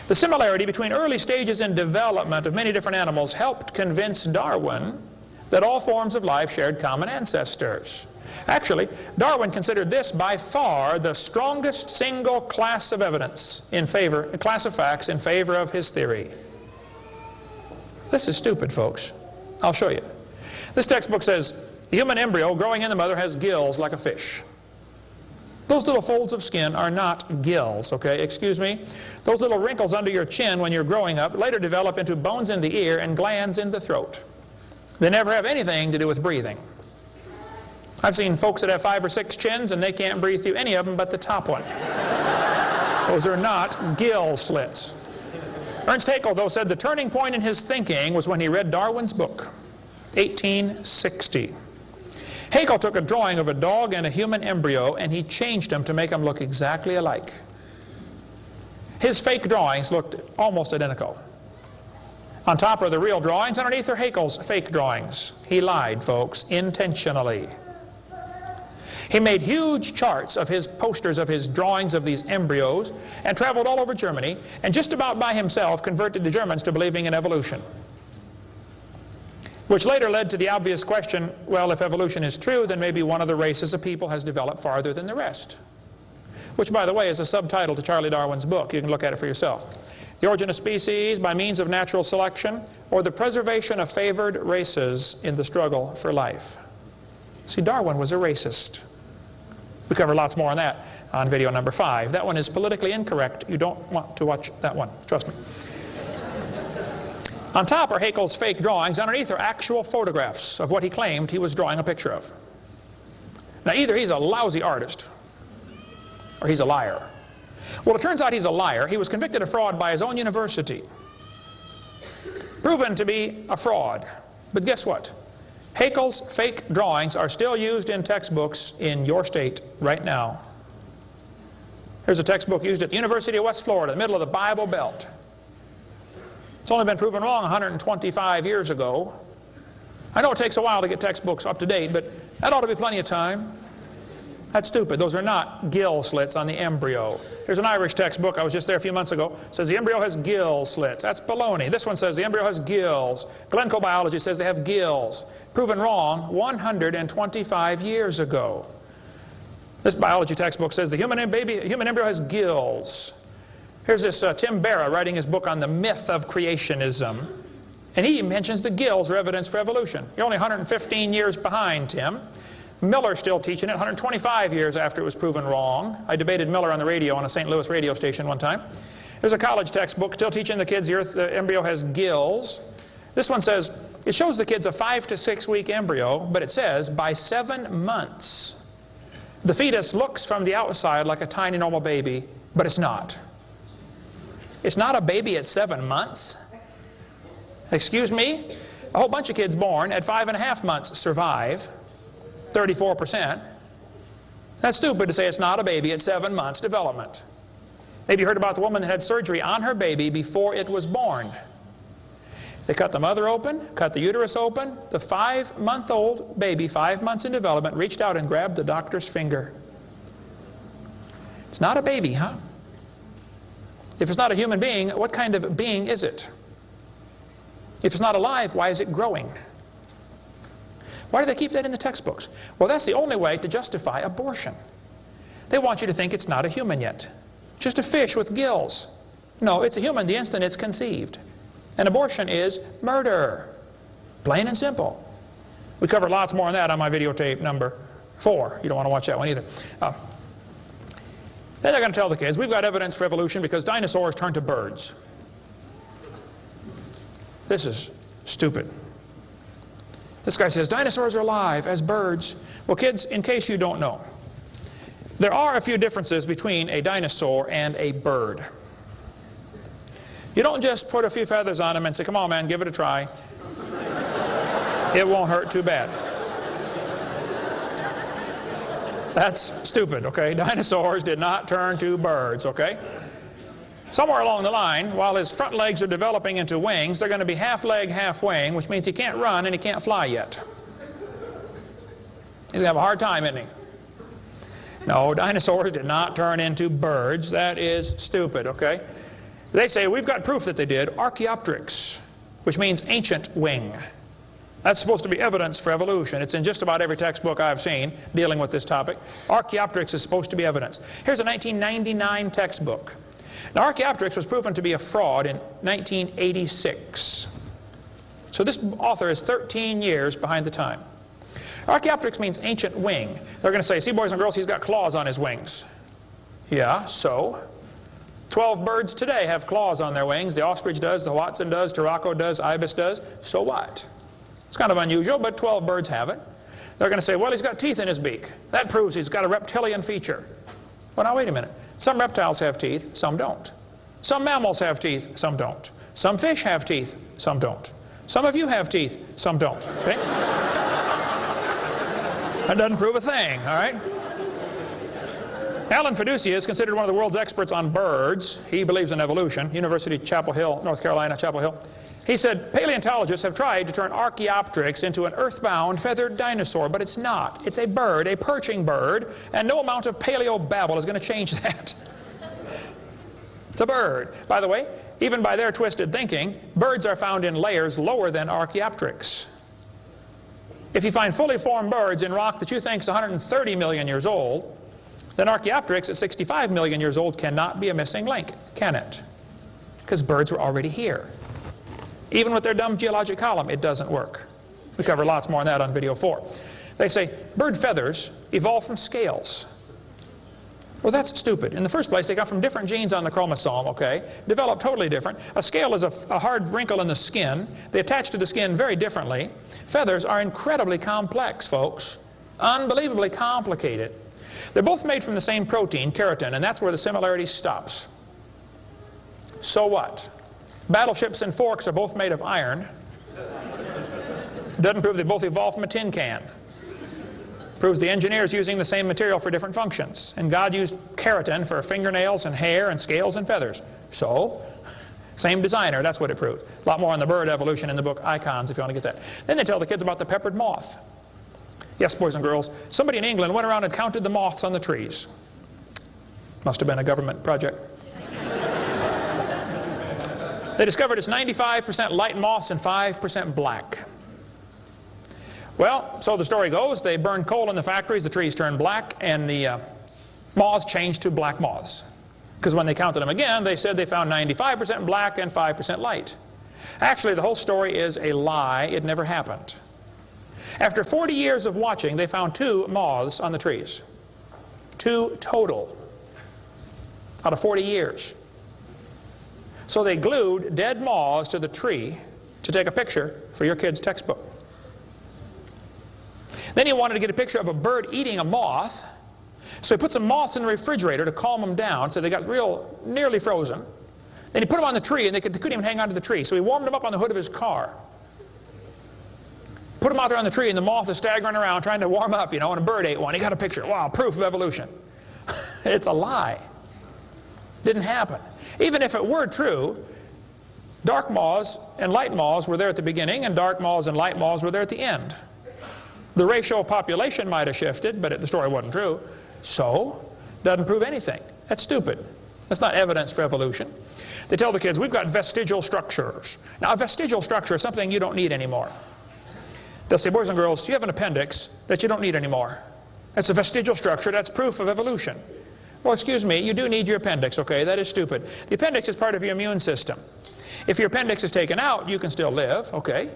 The similarity between early stages in development of many different animals helped convince Darwin that all forms of life shared common ancestors. Actually, Darwin considered this by far the strongest single class of evidence in favor, a class of facts in favor of his theory. This is stupid, folks. I'll show you. This textbook says the human embryo growing in the mother has gills like a fish. Those little folds of skin are not gills, okay? Excuse me. Those little wrinkles under your chin when you're growing up later develop into bones in the ear and glands in the throat. They never have anything to do with breathing. I've seen folks that have 5 or 6 chins and they can't breathe through any of them but the top one. Those are not gill slits. Ernst Haeckel, though, said the turning point in his thinking was when he read Darwin's book, 1860. Haeckel took a drawing of a dog and a human embryo and he changed them to make them look exactly alike. His fake drawings looked almost identical. On top are the real drawings, underneath are Haeckel's fake drawings. He lied, folks, intentionally. He made huge charts of his posters of his drawings of these embryos and traveled all over Germany and just about by himself converted the Germans to believing in evolution. Which later led to the obvious question, well, if evolution is true, then maybe one of the races of people has developed farther than the rest. Which, by the way, is a subtitle to Charlie Darwin's book. You can look at it for yourself. The Origin of Species by Means of Natural Selection, or the Preservation of Favored Races in the Struggle for Life. See, Darwin was a racist. We cover lots more on that on video number 5. That one is politically incorrect. You don't want to watch that one. Trust me. On top are Haeckel's fake drawings. Underneath are actual photographs of what he claimed he was drawing a picture of. Now, either he's a lousy artist or he's a liar. Well, it turns out he's a liar. He was convicted of fraud by his own university. Proven to be a fraud. But guess what? Haeckel's fake drawings are still used in textbooks in your state right now. Here's a textbook used at the University of West Florida, in the middle of the Bible Belt. It's only been proven wrong 125 years ago. I know it takes a while to get textbooks up to date, but that ought to be plenty of time. That's stupid. Those are not gill slits on the embryo. Here's an Irish textbook. I was just there a few months ago. It says the embryo has gill slits. That's baloney. This one says the embryo has gills. Glencoe Biology says they have gills. Proven wrong 125 years ago. This biology textbook says the human embryo has gills. Here's this Tim Barra writing his book on the myth of creationism. And he mentions the gills are evidence for evolution. You're only 115 years behind, Tim. Miller's still teaching it 125 years after it was proven wrong. I debated Miller on the radio on a St. Louis radio station one time. There's a college textbook still teaching the kids the embryo has gills. This one says, it shows the kids a 5 to 6 week embryo, but it says by 7 months, the fetus looks from the outside like a tiny normal baby, but it's not. It's not a baby at 7 months. Excuse me? A whole bunch of kids born at 5.5 months survive, 34%. That's stupid to say it's not a baby at 7 months development. Maybe you heard about the woman that had surgery on her baby before it was born. They cut the mother open, cut the uterus open. The 5-month-old baby, 5 months in development, reached out and grabbed the doctor's finger. It's not a baby, huh? If it's not a human being, what kind of being is it? If it's not alive, why is it growing? Why do they keep that in the textbooks? Well, that's the only way to justify abortion. They want you to think it's not a human yet. Just a fish with gills. No, it's a human the instant it's conceived. And abortion is murder. Plain and simple. We covered lots more on that on my videotape number 4. You don't want to watch that one either. Then they're going to tell the kids, we've got evidence for evolution because dinosaurs turned to birds. This is stupid. This guy says, dinosaurs are alive as birds. Well, kids, in case you don't know, there are a few differences between a dinosaur and a bird. You don't just put a few feathers on them and say, come on, man, give it a try. It won't hurt too bad. That's stupid, okay? Dinosaurs did not turn to birds, okay? Somewhere along the line, while his front legs are developing into wings, they're going to be half leg, half wing, which means he can't run and he can't fly yet. He's going to have a hard time, isn't he? No, dinosaurs did not turn into birds. That is stupid, okay? They say, we've got proof that they did. Archaeopteryx, which means ancient wing. That's supposed to be evidence for evolution. It's in just about every textbook I've seen dealing with this topic. Archaeopteryx is supposed to be evidence. Here's a 1999 textbook. Now, Archaeopteryx was proven to be a fraud in 1986. So this author is 13 years behind the time. Archaeopteryx means ancient wing. They're going to say, see, boys and girls, he's got claws on his wings. Yeah, so? 12 birds today have claws on their wings. The ostrich does, the Watson does, Turako does, ibis does. So what? It's kind of unusual, but 12 birds have it. They're going to say, well, he's got teeth in his beak. That proves he's got a reptilian feature. Well, now, wait a minute. Some reptiles have teeth, some don't. Some mammals have teeth, some don't. Some fish have teeth, some don't. Some of you have teeth, some don't. Okay? That doesn't prove a thing, all right? Alan Fiducia is considered one of the world's experts on birds. He believes in evolution. University of Chapel Hill, North Carolina, Chapel Hill. He said, paleontologists have tried to turn Archaeopteryx into an earthbound feathered dinosaur, but it's not. It's a bird, a perching bird, and no amount of paleo-babble is going to change that. It's a bird. By the way, even by their twisted thinking, birds are found in layers lower than Archaeopteryx. If you find fully formed birds in rock that you think is 130 million years old, then Archaeopteryx at 65 million years old cannot be a missing link, can it? Because birds were already here. Even with their dumb geologic column, it doesn't work. We cover lots more on that on video 4. They say bird feathers evolved from scales. Well, that's stupid. In the first place, they got from different genes on the chromosome, okay? Developed totally different. A scale is a hard wrinkle in the skin. They attach to the skin very differently. Feathers are incredibly complex, folks. Unbelievably complicated. They're both made from the same protein, keratin, and that's where the similarity stops. So what? Battleships and forks are both made of iron. Doesn't prove they both evolved from a tin can. Proves the engineer's using the same material for different functions. And God used keratin for fingernails and hair and scales and feathers. So, same designer, that's what it proved. A lot more on the bird evolution in the book Icons if you want to get that. Then they tell the kids about the peppered moth. Yes, boys and girls, somebody in England went around and counted the moths on the trees. Must have been a government project. They discovered it's 95% light moths and 5% black. Well, so the story goes, they burned coal in the factories, the trees turned black, and the moths changed to black moths. Because when they counted them again, they said they found 95% black and 5% light. Actually, the whole story is a lie. It never happened. After 40 years of watching, they found 2 moths on the trees. 2 total out of 40 years. So they glued dead moths to the tree to take a picture for your kid's textbook. Then he wanted to get a picture of a bird eating a moth, so he put some moths in the refrigerator to calm them down, so they got real nearly frozen. Then he put them on the tree, and they couldn't even hang onto the tree, so he warmed them up on the hood of his car. Put them out there on the tree, and the moth is staggering around trying to warm up, you know, and a bird ate one. He got a picture. Wow, proof of evolution. It's a lie. Didn't happen. Even if it were true, dark moths and light moths were there at the beginning, and dark moths and light moths were there at the end. The ratio of population might have shifted, but the story wasn't true. So, doesn't prove anything. That's stupid. That's not evidence for evolution. They tell the kids, we've got vestigial structures. Now, a vestigial structure is something you don't need anymore. They'll say, boys and girls, you have an appendix that you don't need anymore. That's a vestigial structure. That's proof of evolution. Well, excuse me, you do need your appendix, okay? That is stupid. The appendix is part of your immune system. If your appendix is taken out, you can still live, okay?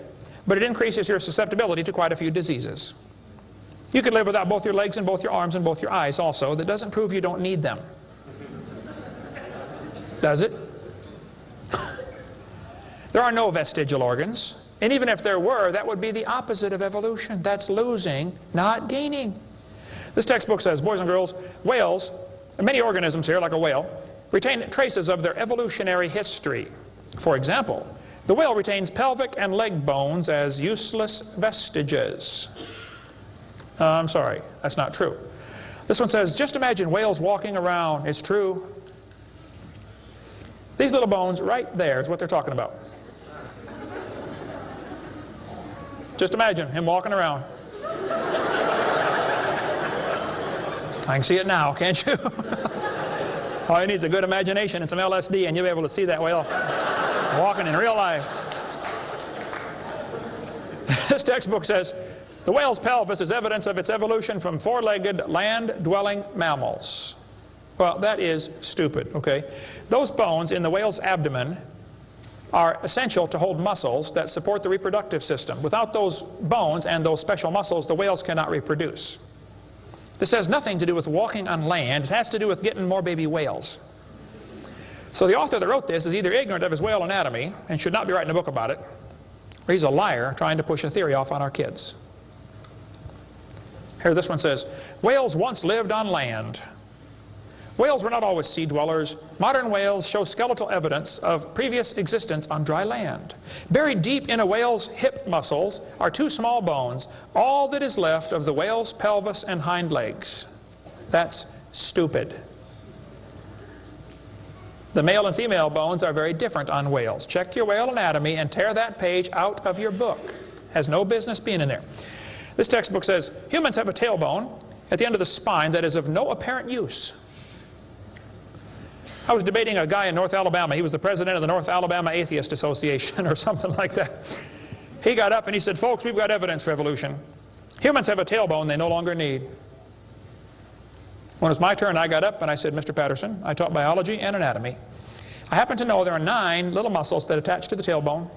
But it increases your susceptibility to quite a few diseases. You could live without both your legs and both your arms and both your eyes also. That doesn't prove you don't need them. Does it? There are no vestigial organs. And even if there were, that would be the opposite of evolution. That's losing, not gaining. This textbook says, boys and girls, whales, and many organisms here, like a whale, retain traces of their evolutionary history. For example, the whale retains pelvic and leg bones as useless vestiges. I'm sorry, that's not true. This one says, just imagine whales walking around. It's true. These little bones right there is what they're talking about. Just imagine him walking around. I can see it now, can't you? All you need is a good imagination and some LSD, and you'll be able to see that whale walking in real life. This textbook says, the whale's pelvis is evidence of its evolution from 4-legged land-dwelling mammals. Well, that is stupid, okay? Those bones in the whale's abdomen are essential to hold muscles that support the reproductive system. Without those bones and those special muscles, the whales cannot reproduce. This has nothing to do with walking on land. It has to do with getting more baby whales. So the author that wrote this is either ignorant of his whale anatomy and should not be writing a book about it, or he's a liar trying to push a theory off on our kids. Here, this one says, whales once lived on land. Whales were not always sea dwellers. Modern whales show skeletal evidence of previous existence on dry land. Buried deep in a whale's hip muscles are 2 small bones, all that is left of the whale's pelvis and hind legs. That's stupid. The male and female bones are very different on whales. Check your whale anatomy and tear that page out of your book. Has no business being in there. This textbook says, humans have a tailbone at the end of the spine that is of no apparent use. I was debating a guy in North Alabama. He was the president of the North Alabama Atheist Association or something like that. He got up and he said, folks, we've got evidence for evolution. Humans have a tailbone they no longer need. When it was my turn, I got up and I said, Mr. Patterson, I taught biology and anatomy. I happen to know there are 9 little muscles that attach to the tailbone,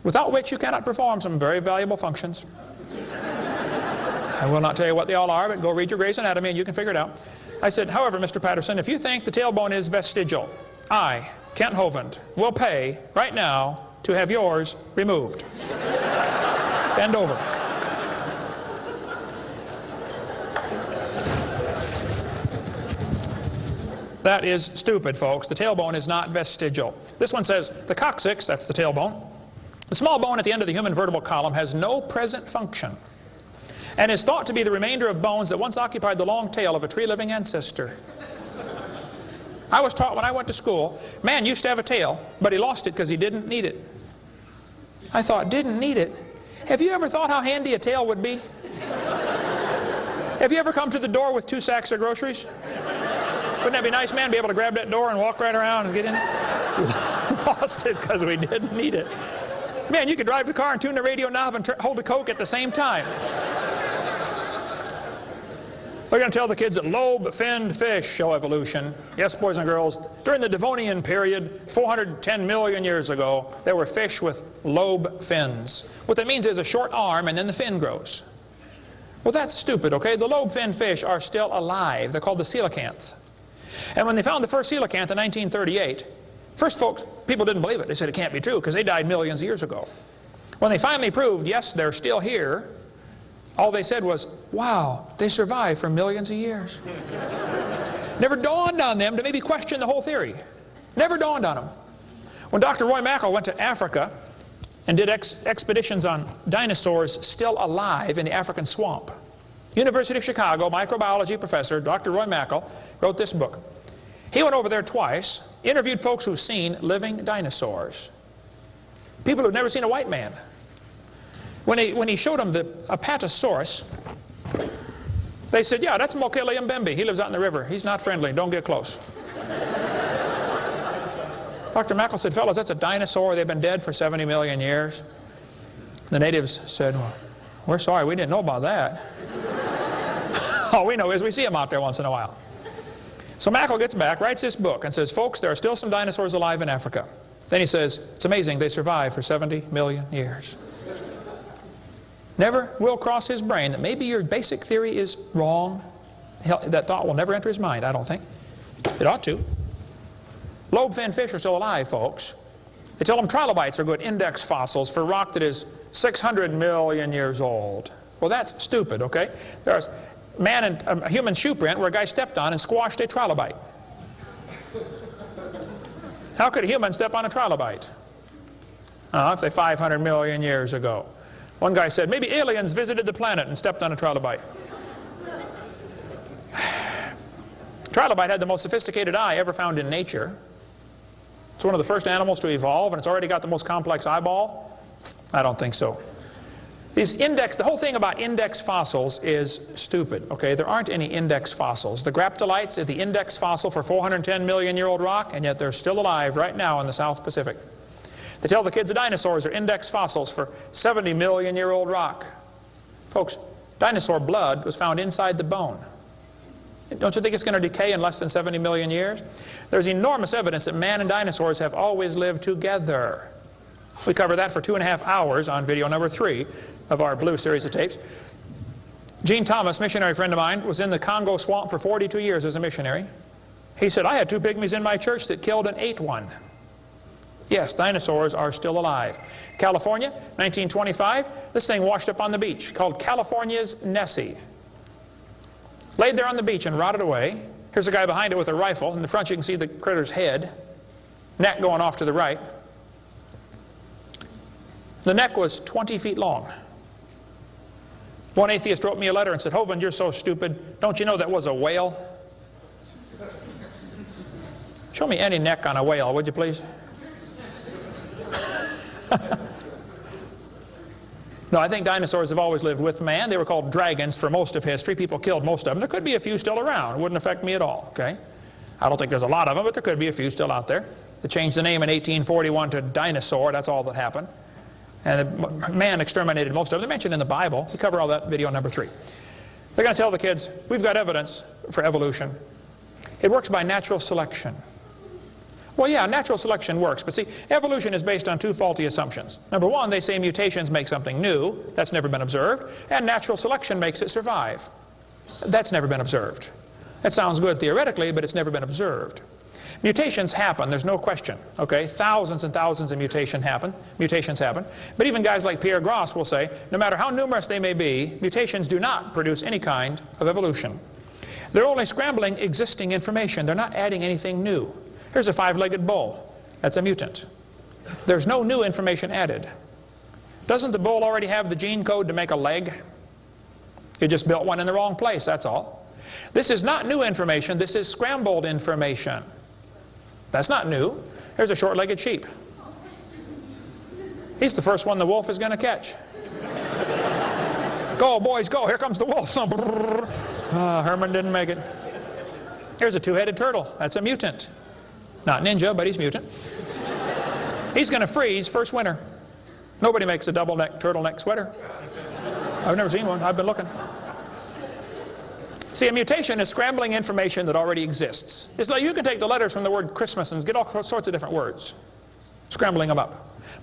without which you cannot perform some very valuable functions. I will not tell you what they all are, but go read your Gray's Anatomy and you can figure it out. I said, however, Mr. Patterson, if you think the tailbone is vestigial, I, Kent Hovind, will pay right now to have yours removed. Bend over. That is stupid, folks. The tailbone is not vestigial. This one says, the coccyx, that's the tailbone, the small bone at the end of the human vertebral column, has no present function and is thought to be the remainder of bones that once occupied the long tail of a tree-living ancestor. I was taught when I went to school, man used to have a tail, but he lost it because he didn't need it. I thought, didn't need it? Have you ever thought how handy a tail would be? Have you ever come to the door with 2 sacks of groceries? Wouldn't that be nice, man, be able to grab that door and walk right around and get in it? Lost it because we didn't need it. Man, you could drive the car and tune the radio knob and hold the Coke at the same time. We're going to tell the kids that lobe-finned fish show evolution. Yes, boys and girls, during the Devonian period, 410 million years ago, there were fish with lobe fins. What that means is a short arm and then the fin grows. Well, that's stupid, okay? The lobe-finned fish are still alive. They're called the coelacanth. And when they found the first coelacanth in 1938, first people didn't believe it. They said it can't be true because they died millions of years ago. When they finally proved, yes, they're still here, all they said was, wow, they survived for millions of years. Never dawned on them to maybe question the whole theory. Never dawned on them. When Dr. Roy Mackal went to Africa and did expeditions on dinosaurs still alive in the African swamp, University of Chicago microbiology professor Dr. Roy Mackal wrote this book. He went over there twice, interviewed folks who've seen living dinosaurs. People who've never seen a white man. When he showed them the Apatosaurus, they said, yeah, that's Mokele Mbembe. He lives out in the river. He's not friendly. Don't get close. Dr. Mackal said, fellas, that's a dinosaur. They've been dead for 70 million years. The natives said, well, we're sorry. We didn't know about that. All we know is we see them out there once in a while. So Mackal gets back, writes this book, and says, folks, there are still some dinosaurs alive in Africa. Then he says, it's amazing. They survived for 70 million years. Never will cross his brain that maybe your basic theory is wrong. Hell, that thought will never enter his mind, I don't think. It ought to. Lobe-finned fish are still alive, folks. They tell them trilobites are good index fossils for rock that is 600 million years old. Well, that's stupid, okay? There's a human shoe print where a guy stepped on and squashed a trilobite. How could a human step on a trilobite? If they 500 million years ago. One guy said, maybe aliens visited the planet and stepped on a trilobite. Trilobite had the most sophisticated eye ever found in nature. It's one of the first animals to evolve, and it's already got the most complex eyeball. I don't think so. The whole thing about index fossils is stupid, okay? There aren't any index fossils. The graptolites are the index fossil for 410 million year old rock, and yet they're still alive right now in the South Pacific. They tell the kids the dinosaurs are index fossils for 70 million year old rock. Folks, dinosaur blood was found inside the bone. Don't you think it's going to decay in less than 70 million years? There's enormous evidence that man and dinosaurs have always lived together. We covered that for 2.5 hours on video number 3 of our blue series of tapes. Gene Thomas, missionary friend of mine, was in the Congo swamp for 42 years as a missionary. He said, I had 2 pygmies in my church that killed and ate one. Yes, dinosaurs are still alive. California, 1925, this thing washed up on the beach called California's Nessie. Laid there on the beach and rotted away. Here's a guy behind it with a rifle. In the front you can see the critter's head, neck going off to the right. The neck was 20 feet long. One atheist wrote me a letter and said, Hovind, you're so stupid. Don't you know that was a whale? Show me any neck on a whale, would you please? No, I think dinosaurs have always lived with man. They were called dragons for most of history. People killed most of them. There could be a few still around. It wouldn't affect me at all, okay? I don't think there's a lot of them, but there could be a few still out there. They changed the name in 1841 to dinosaur. That's all that happened. And man exterminated most of them. They're mentioned in the Bible. We cover all that in video number 3. They're going to tell the kids, we've got evidence for evolution. It works by natural selection. Well, yeah, natural selection works, but see, evolution is based on 2 faulty assumptions. Number 1, they say mutations make something new. That's never been observed. And natural selection makes it survive. That's never been observed. That sounds good theoretically, but it's never been observed. Mutations happen, there's no question, okay? Thousands and thousands of mutations happen. But even guys like Pierre Gross will say, no matter how numerous they may be, mutations do not produce any kind of evolution. They're only scrambling existing information. They're not adding anything new. Here's a 5-legged bull. That's a mutant. There's no new information added. Doesn't the bull already have the gene code to make a leg? You just built one in the wrong place, that's all. This is not new information. This is scrambled information. That's not new. Here's a short-legged sheep. He's the first one the wolf is going to catch. Go, boys, go. Here comes the wolf. Herman didn't make it. Here's a 2-headed turtle. That's a mutant. Not ninja, but he's mutant. He's going to freeze first winter. Nobody makes a double-neck turtleneck sweater. I've never seen one. I've been looking. See, a mutation is scrambling information that already exists. It's like you can take the letters from the word Christmas and get all sorts of different words, scrambling them up.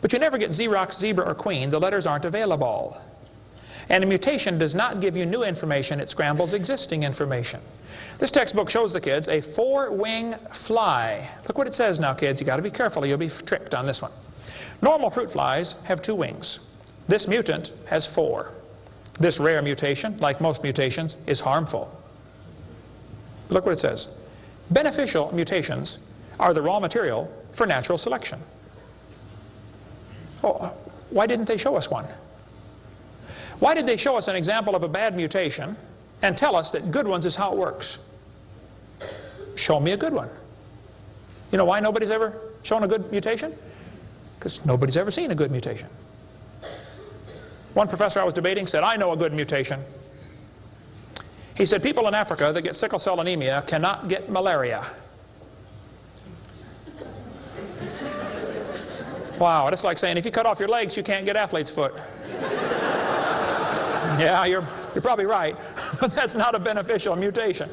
But you never get Xerox, zebra, or queen. The letters aren't available. And a mutation does not give you new information. It scrambles existing information. This textbook shows the kids a 4-wing fly. Look what it says now, kids. You've got to be careful or you'll be tricked on this one. Normal fruit flies have 2 wings. This mutant has 4. This rare mutation, like most mutations, is harmful. Look what it says. Beneficial mutations are the raw material for natural selection. Oh, why didn't they show us one? Why did they show us an example of a bad mutation and tell us that good ones is how it works? Show me a good one. You know why nobody's ever shown a good mutation? Because nobody's ever seen a good mutation. One professor I was debating said, I know a good mutation. He said, people in Africa that get sickle cell anemia cannot get malaria. Wow, that's like saying, if you cut off your legs, you can't get athlete's foot. Yeah, you're probably right, but that's not a beneficial mutation.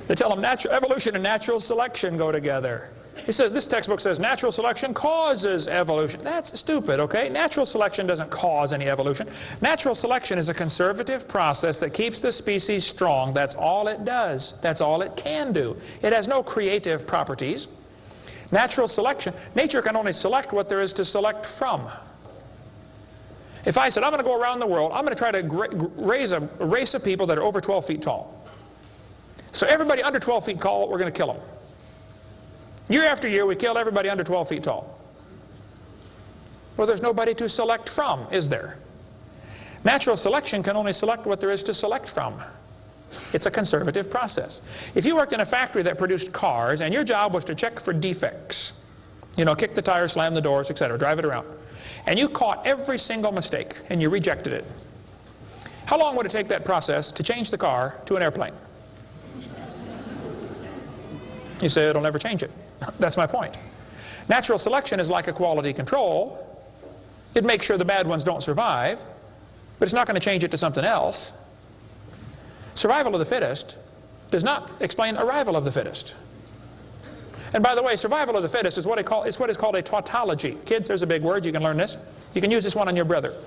They tell them evolution and natural selection go together. He says, this textbook says natural selection causes evolution. That's stupid, okay? Natural selection doesn't cause any evolution. Natural selection is a conservative process that keeps the species strong. That's all it does. That's all it can do. It has no creative properties. Natural selection, nature can only select what there is to select from. If I said, I'm going to go around the world, I'm going to try to raise a race of people that are over 12 feet tall. So everybody under 12 feet tall, we're going to kill them. Year after year, we kill everybody under 12 feet tall. Well, there's nobody to select from, is there? Natural selection can only select what there is to select from. It's a conservative process. If you worked in a factory that produced cars and your job was to check for defects, you know, kick the tires, slam the doors, etc., drive it around, and you caught every single mistake and you rejected it, how long would it take that process to change the car to an airplane? You say it'll never change it. That's my point. Natural selection is like a quality control. It makes sure the bad ones don't survive, but it's not going to change it to something else. Survival of the fittest does not explain arrival of the fittest. And by the way, survival of the fittest is what is called a tautology. Kids, there's a big word. You can learn this. You can use this one on your brother.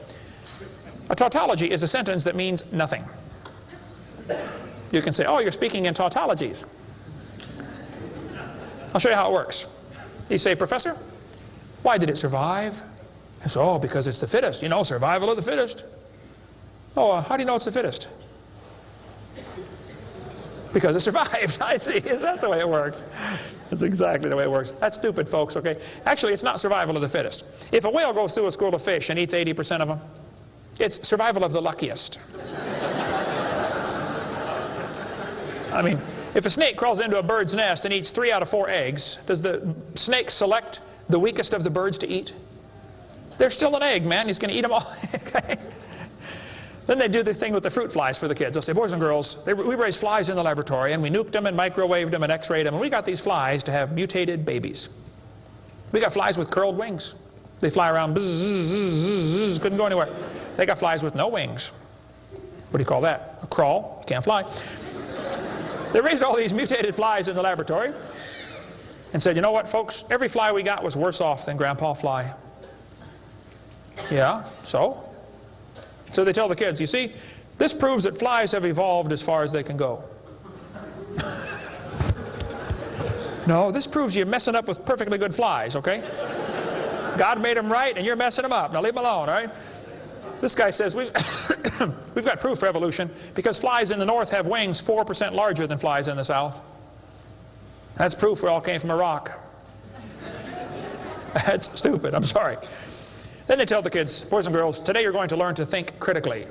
A tautology is a sentence that means nothing. You can say, oh, you're speaking in tautologies. I'll show you how it works. You say, Professor, why did it survive? I say, oh, because it's the fittest. You know, survival of the fittest. Oh, how do you know it's the fittest? Because it survived. I see. Is that the way it works? That's exactly the way it works. That's stupid, folks, okay? Actually, it's not survival of the fittest. If a whale goes through a school of fish and eats 80% of them, it's survival of the luckiest. I mean, if a snake crawls into a bird's nest and eats 3 out of 4 eggs, does the snake select the weakest of the birds to eat? There's still an egg, man. He's going to eat them all. Okay? Then they do this thing with the fruit flies for the kids. They'll say, boys and girls, we raised flies in the laboratory, and we nuked them and microwaved them and x-rayed them, and we got these flies to have mutated babies. We got flies with curled wings. They fly around, bzz, bzz, bzz, bzz, couldn't go anywhere. They got flies with no wings. What do you call that? A crawl. You can't fly. They raised all these mutated flies in the laboratory and said, you know what, folks? Every fly we got was worse off than Grandpa Fly. Yeah, so? So they tell the kids, you see, this proves that flies have evolved as far as they can go. No, this proves you're messing up with perfectly good flies, okay? God made them right and you're messing them up. Now leave them alone, all right? This guy says we've got proof for evolution because flies in the north have wings 4% larger than flies in the south. That's proof we all came from a rock. That's stupid, I'm sorry. Then they tell the kids, boys and girls, today you're going to learn to think critically.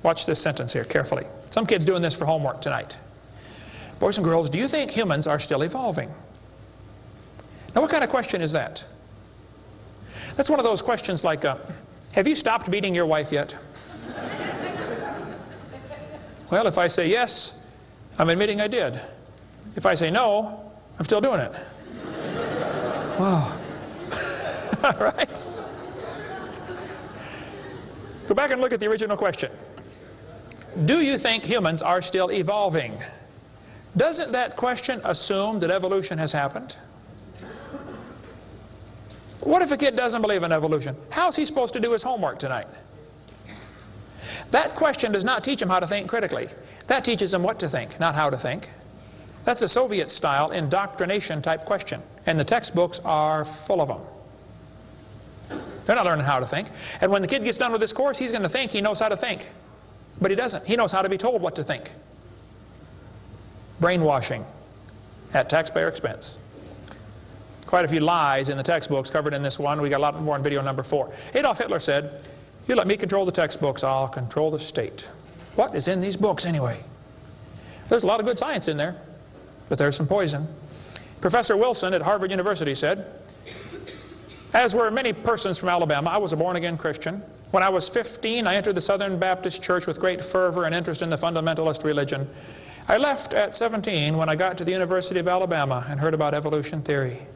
Watch this sentence here carefully. Some kid's doing this for homework tonight. Boys and girls, do you think humans are still evolving? Now what kind of question is that? That's one of those questions like, have you stopped beating your wife yet? Well, if I say yes, I'm admitting I did. If I say no, I'm still doing it. Wow. All right. Go back and look at the original question. Do you think humans are still evolving? Doesn't that question assume that evolution has happened? What if a kid doesn't believe in evolution? How's he supposed to do his homework tonight? That question does not teach him how to think critically. That teaches him what to think, not how to think. That's a Soviet-style indoctrination type question, and the textbooks are full of them. They're not learning how to think. And when the kid gets done with this course, he's going to think he knows how to think. But he doesn't. He knows how to be told what to think. Brainwashing at taxpayer expense. Quite a few lies in the textbooks covered in this one. We got a lot more in video number 4. Adolf Hitler said, "You let me control the textbooks, I'll control the state." What is in these books anyway? There's a lot of good science in there, but there's some poison. Professor Wilson at Harvard University said, "As were many persons from Alabama, I was a born-again Christian. When I was 15, I entered the Southern Baptist Church with great fervor and interest in the fundamentalist religion. I left at 17 when I got to the University of Alabama and heard about evolution theory.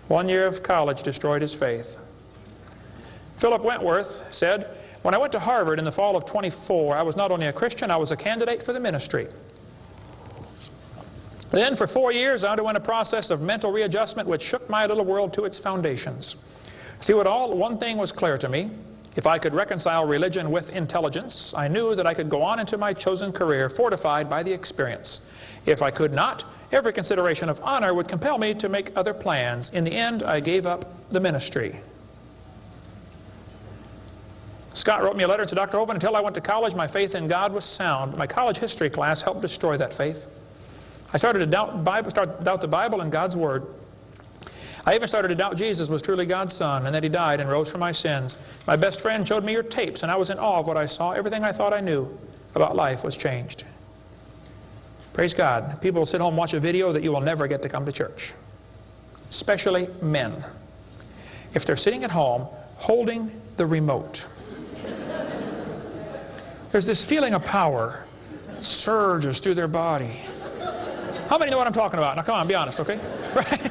1 year of college destroyed his faith." Philip Wentworth said, "When I went to Harvard in the fall of 24, I was not only a Christian, I was a candidate for the ministry. Then for 4 years I underwent a process of mental readjustment which shook my little world to its foundations. Through it all, one thing was clear to me. If I could reconcile religion with intelligence, I knew that I could go on into my chosen career fortified by the experience. If I could not, every consideration of honor would compel me to make other plans. In the end, I gave up the ministry." Scott wrote me a letter and said, "Dr. Hovind, until I went to college, my faith in God was sound. My college history class helped destroy that faith. I started to doubt the Bible and God's Word. I even started to doubt Jesus was truly God's Son and that He died and rose for my sins. My best friend showed me your tapes and I was in awe of what I saw. Everything I thought I knew about life was changed." Praise God. People will sit home and watch a video that you will never get to come to church. Especially men. If they're sitting at home holding the remote. There's this feeling of power that surges through their body. How many know what I'm talking about? Now come on, be honest, okay? Right?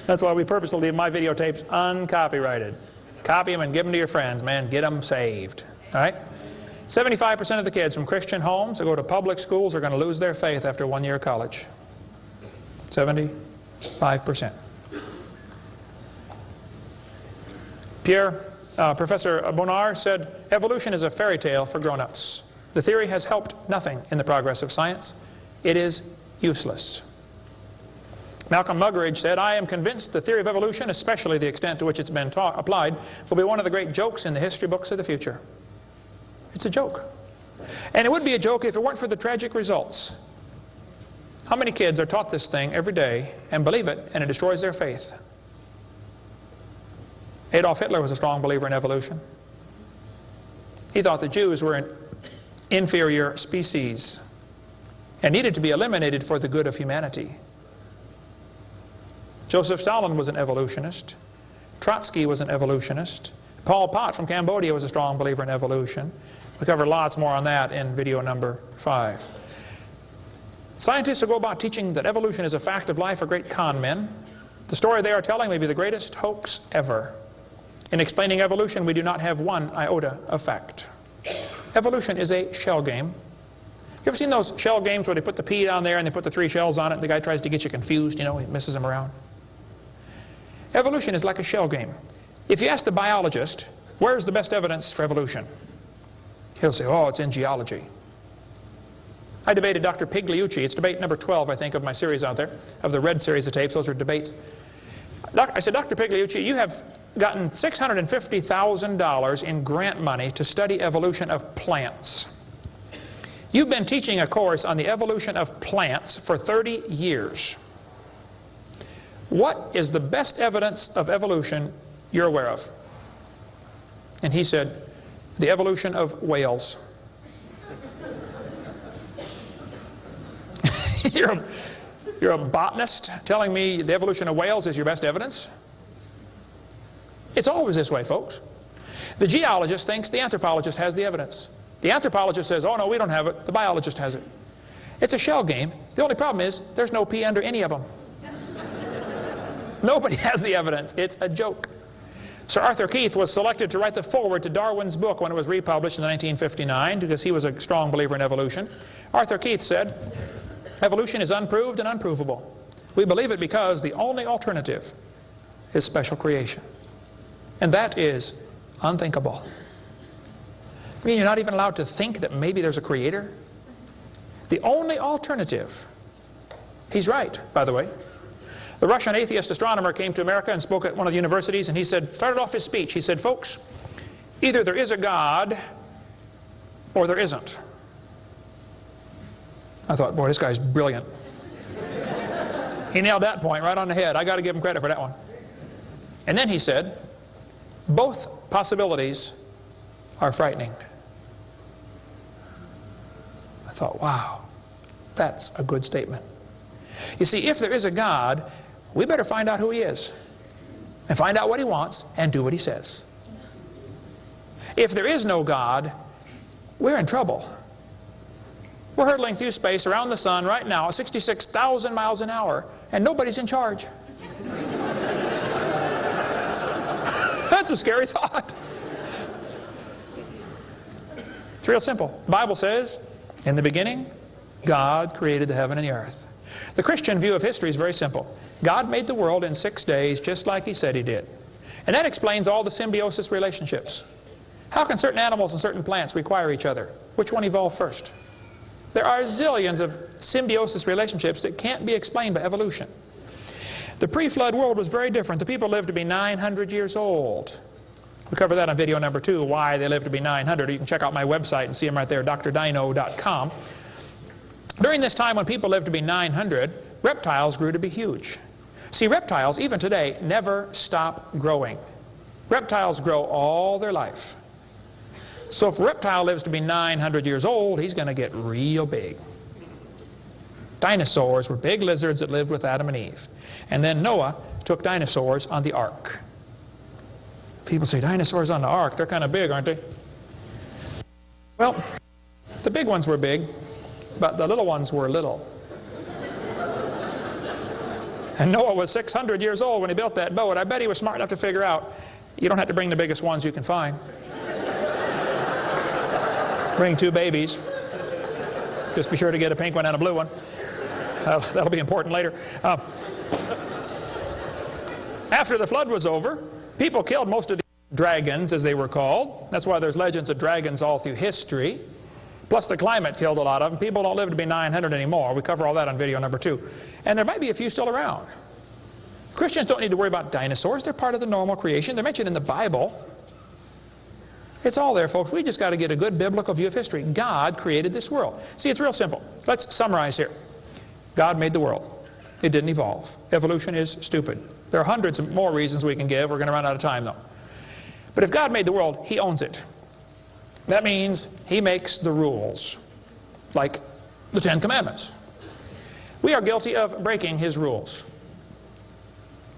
That's why we purposely leave my videotapes uncopyrighted. Copy them and give them to your friends, man. Get them saved. All right? 75% of the kids from Christian homes that go to public schools are going to lose their faith after 1 year of college. 75%. Professor Bonar said, "Evolution is a fairy tale for grown-ups. The theory has helped nothing in the progress of science. It is useless." Malcolm Muggeridge said, "I am convinced the theory of evolution, especially the extent to which it's been applied, will be one of the great jokes in the history books of the future." It's a joke. And it would be a joke if it weren't for the tragic results. How many kids are taught this thing every day and believe it, and it destroys their faith? Adolf Hitler was a strong believer in evolution. He thought the Jews were an inferior species and needed to be eliminated for the good of humanity. Joseph Stalin was an evolutionist. Trotsky was an evolutionist. Pol Pot from Cambodia was a strong believer in evolution. We covered lots more on that in video number 5. Scientists who go about teaching that evolution is a fact of life are great con men. The story they are telling may be the greatest hoax ever. In explaining evolution, we do not have one iota of fact. Evolution is a shell game. You ever seen those shell games where they put the pea down there and they put the 3 shells on it and the guy tries to get you confused, you know, he messes them around? Evolution is like a shell game. If you ask the biologist, where's the best evidence for evolution? He'll say, oh, it's in geology. I debated Dr. Pigliucci. It's debate number 12, I think, of my series out there, of the red series of tapes. Those are debates. I said, Dr. Pigliucci, you have gotten $650,000 in grant money to study evolution of plants. You've been teaching a course on the evolution of plants for 30 years. What is the best evidence of evolution you're aware of? And he said, the evolution of whales. You're a botanist telling me the evolution of whales is your best evidence? It's always this way, folks. The geologist thinks the anthropologist has the evidence. The anthropologist says, oh no, we don't have it. The biologist has it. It's a shell game. The only problem is there's no P under any of them. Nobody has the evidence. It's a joke. Sir Arthur Keith was selected to write the foreword to Darwin's book when it was republished in 1959 because he was a strong believer in evolution. Arthur Keith said, "Evolution is unproved and unprovable. We believe it because the only alternative is special creation. And that is unthinkable." I mean, you're not even allowed to think that maybe there's a creator? The only alternative. He's right, by the way. The Russian atheist astronomer came to America and spoke at one of the universities, and he started off his speech, he said, "Folks, either there is a God or there isn't." I thought, boy, this guy's brilliant. He nailed that point right on the head. I got to give him credit for that one. And then he said, "Both possibilities are frightening." I thought, wow, that's a good statement. You see, if there is a God, we better find out who He is and find out what He wants and do what He says. If there is no God, we're in trouble. We're hurtling through space around the sun right now at 66,000 miles an hour, and nobody's in charge. That's a scary thought. It's real simple. The Bible says, in the beginning, God created the heaven and the earth. The Christian view of history is very simple. God made the world in 6 days just like He said He did. And that explains all the symbiosis relationships. How can certain animals and certain plants require each other? Which one evolved first? There are zillions of symbiosis relationships that can't be explained by evolution. The pre-flood world was very different. The people lived to be 900 years old. We cover that on video number 2, why they lived to be 900. You can check out my website and see them right there, drdino.com. During this time when people lived to be 900, reptiles grew to be huge. See, reptiles, even today, never stop growing. Reptiles grow all their life. So if a reptile lives to be 900 years old, he's going to get real big. Dinosaurs were big lizards that lived with Adam and Eve. And then Noah took dinosaurs on the ark. People say, dinosaurs on the ark, they're kind of big, aren't they? Well, the big ones were big, but the little ones were little. And Noah was 600 years old when he built that boat. I bet he was smart enough to figure out, you don't have to bring the biggest ones you can find. Bring 2 babies. Just be sure to get a pink one and a blue one. That'll be important later. After the flood was over, people killed most of the dragons, as they were called. That's why there's legends of dragons all through history. Plus the climate killed a lot of them. People don't live to be 900 anymore. We cover all that on video number 2. And there might be a few still around. Christians don't need to worry about dinosaurs. They're part of the normal creation. They're mentioned in the Bible. It's all there, folks. We just got to get a good biblical view of history. God created this world. See, it's real simple. Let's summarize here. God made the world. It didn't evolve. Evolution is stupid. There are hundreds of more reasons we can give. We're going to run out of time, though. But if God made the world, He owns it. That means He makes the rules, like the 10 Commandments. We are guilty of breaking His rules.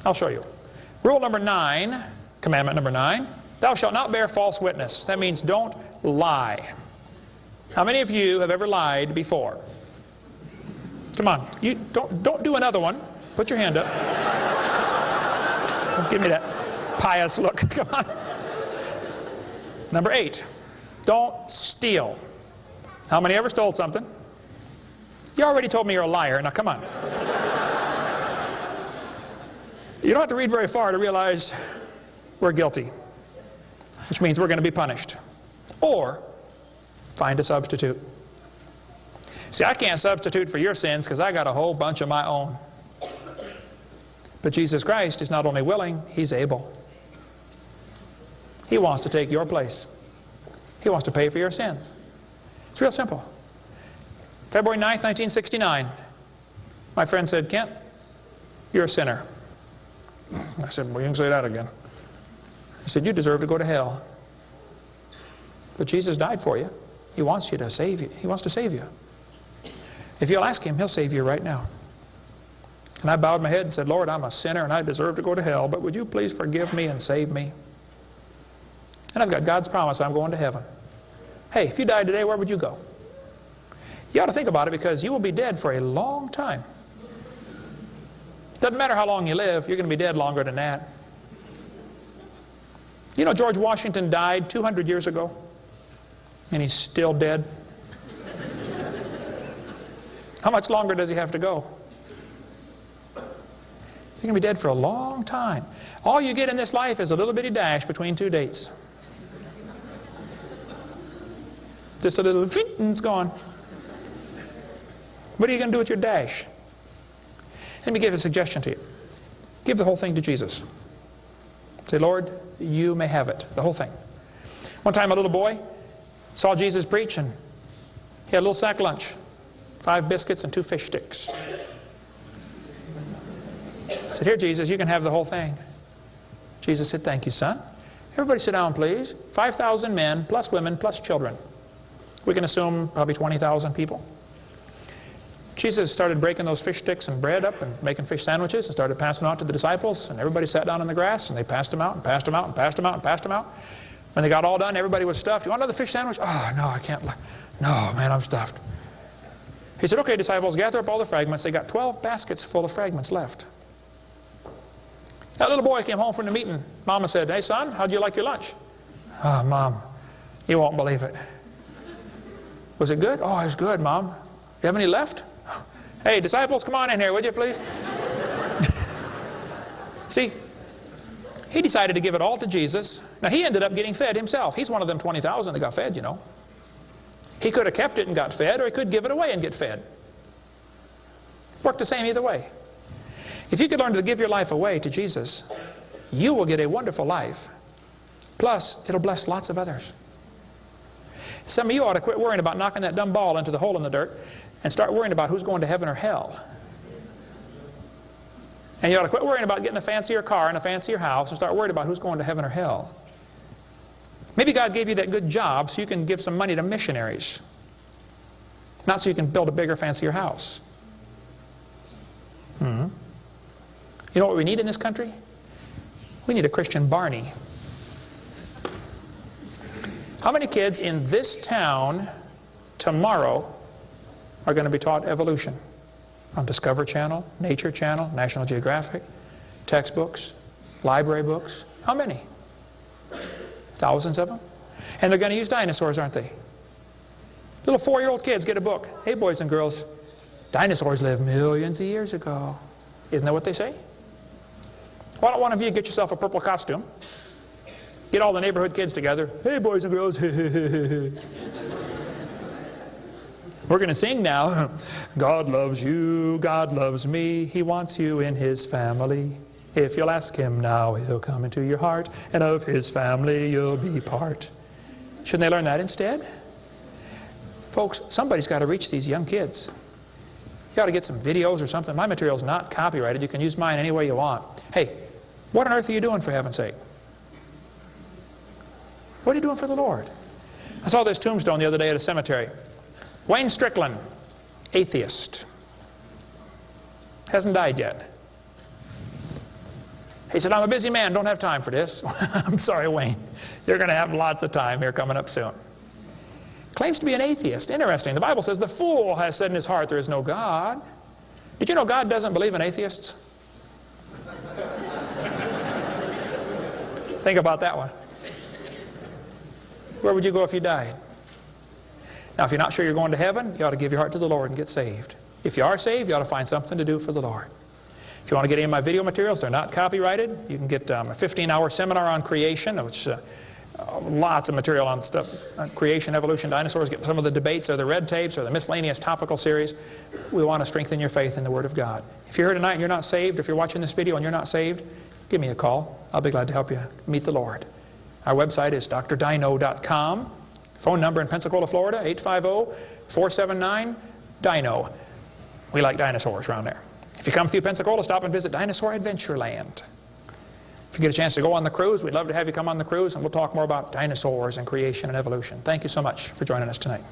I'll show you. Rule number 9, commandment number 9, thou shalt not bear false witness. That means don't lie. How many of you have ever lied before? Come on, you don't do another one. Put your hand up. Don't give me that pious look. Come on. Number 8, don't steal. How many ever stole something? You already told me you're a liar. Now come on. You don't have to read very far to realize we're guilty, which means we're going to be punished. Or find a substitute. See, I can't substitute for your sins because I got a whole bunch of my own. But Jesus Christ is not only willing, He's able. He wants to take your place. He wants to pay for your sins. It's real simple. February 9th, 1969, my friend said, Kent, you're a sinner. I said, well, you can say that again. He said, you deserve to go to hell. But Jesus died for you. He wants you to save you. He wants to save you. If you'll ask Him, He'll save you right now. And I bowed my head and said, Lord, I'm a sinner and I deserve to go to hell, but would you please forgive me and save me? And I've got God's promise I'm going to heaven. Hey, if you died today, where would you go? You ought to think about it because you will be dead for a long time. Doesn't matter how long you live, you're going to be dead longer than that. You know George Washington died 200 years ago, and he's still dead. How much longer does he have to go? He's going to be dead for a long time. All you get in this life is a little bitty dash between two dates. Just a little and it's gone. What are you going to do with your dash? Let me give a suggestion to you. Give the whole thing to Jesus. Say, Lord, you may have it, the whole thing. One time a little boy saw Jesus preach, and he had a little sack lunch, 5 biscuits and 2 fish sticks. He said, here, Jesus, you can have the whole thing. Jesus said, thank you, son. Everybody sit down, please. 5,000 men, plus women, plus children. We can assume probably 20,000 people. Jesus started breaking those fish sticks and bread up and making fish sandwiches and started passing them out to the disciples, and everybody sat down in the grass and they passed them out and passed them out and passed them out and passed them out. When they got all done, everybody was stuffed. You want another fish sandwich? Oh, no, I can't. No, man, I'm stuffed. He said, okay, disciples, gather up all the fragments. They got 12 baskets full of fragments left. That little boy came home from the meeting. Mama said, hey, son, how'd you like your lunch? Oh, Mom, you won't believe it. Was it good? Oh, it's good, Mom. You have any left? Hey, disciples, come on in here, would you please? See, he decided to give it all to Jesus. Now, he ended up getting fed himself. He's one of them 20,000 that got fed, you know. He could have kept it and got fed, or he could give it away and get fed. Worked the same either way. If you could learn to give your life away to Jesus, you will get a wonderful life. Plus, it'll bless lots of others. Some of you ought to quit worrying about knocking that dumb ball into the hole in the dirt and start worrying about who's going to heaven or hell. And you ought to quit worrying about getting a fancier car and a fancier house and start worried about who's going to heaven or hell. Maybe God gave you that good job so you can give some money to missionaries, not so you can build a bigger, fancier house. You know what we need in this country? We need a Christian Barney. How many kids in this town tomorrow are going to be taught evolution on Discovery Channel, Nature Channel, National Geographic, textbooks, library books? How many? Thousands of them? And they're going to use dinosaurs, aren't they? Little 4-year-old kids get a book. Hey, boys and girls, dinosaurs lived millions of years ago. Isn't that what they say? Why don't one of you get yourself a purple costume? Get all the neighborhood kids together. Hey, boys and girls. We're going to sing now. God loves you, God loves me. He wants you in His family. If you'll ask Him now, He'll come into your heart, and of His family you'll be part. Shouldn't they learn that instead? Folks, somebody's got to reach these young kids. You ought to get some videos or something. My material's not copyrighted. You can use mine any way you want. Hey, what on earth are you doing, for heaven's sake? What are you doing for the Lord? I saw this tombstone the other day at a cemetery. Wayne Strickland, atheist. Hasn't died yet. He said, I'm a busy man, don't have time for this. I'm sorry, Wayne. You're going to have lots of time here coming up soon. Claims to be an atheist. Interesting. The Bible says the fool has said in his heart there is no God. Did you know God doesn't believe in atheists? Think about that one. Where would you go if you died? Now, if you're not sure you're going to heaven, you ought to give your heart to the Lord and get saved. If you are saved, you ought to find something to do for the Lord. If you want to get any of my video materials, they're not copyrighted. You can get a 15-hour seminar on creation, which lots of material on stuff, creation, evolution, dinosaurs. Get some of the debates or the red tapes or the miscellaneous topical series. We want to strengthen your faith in the Word of God. If you're here tonight and you're not saved, if you're watching this video and you're not saved, give me a call. I'll be glad to help you meet the Lord. Our website is drdino.com. Phone number in Pensacola, Florida, 850-479-DINO. We like dinosaurs around there. If you come through Pensacola, stop and visit Dinosaur Adventureland. If you get a chance to go on the cruise, we'd love to have you come on the cruise, and we'll talk more about dinosaurs and creation and evolution. Thank you so much for joining us tonight.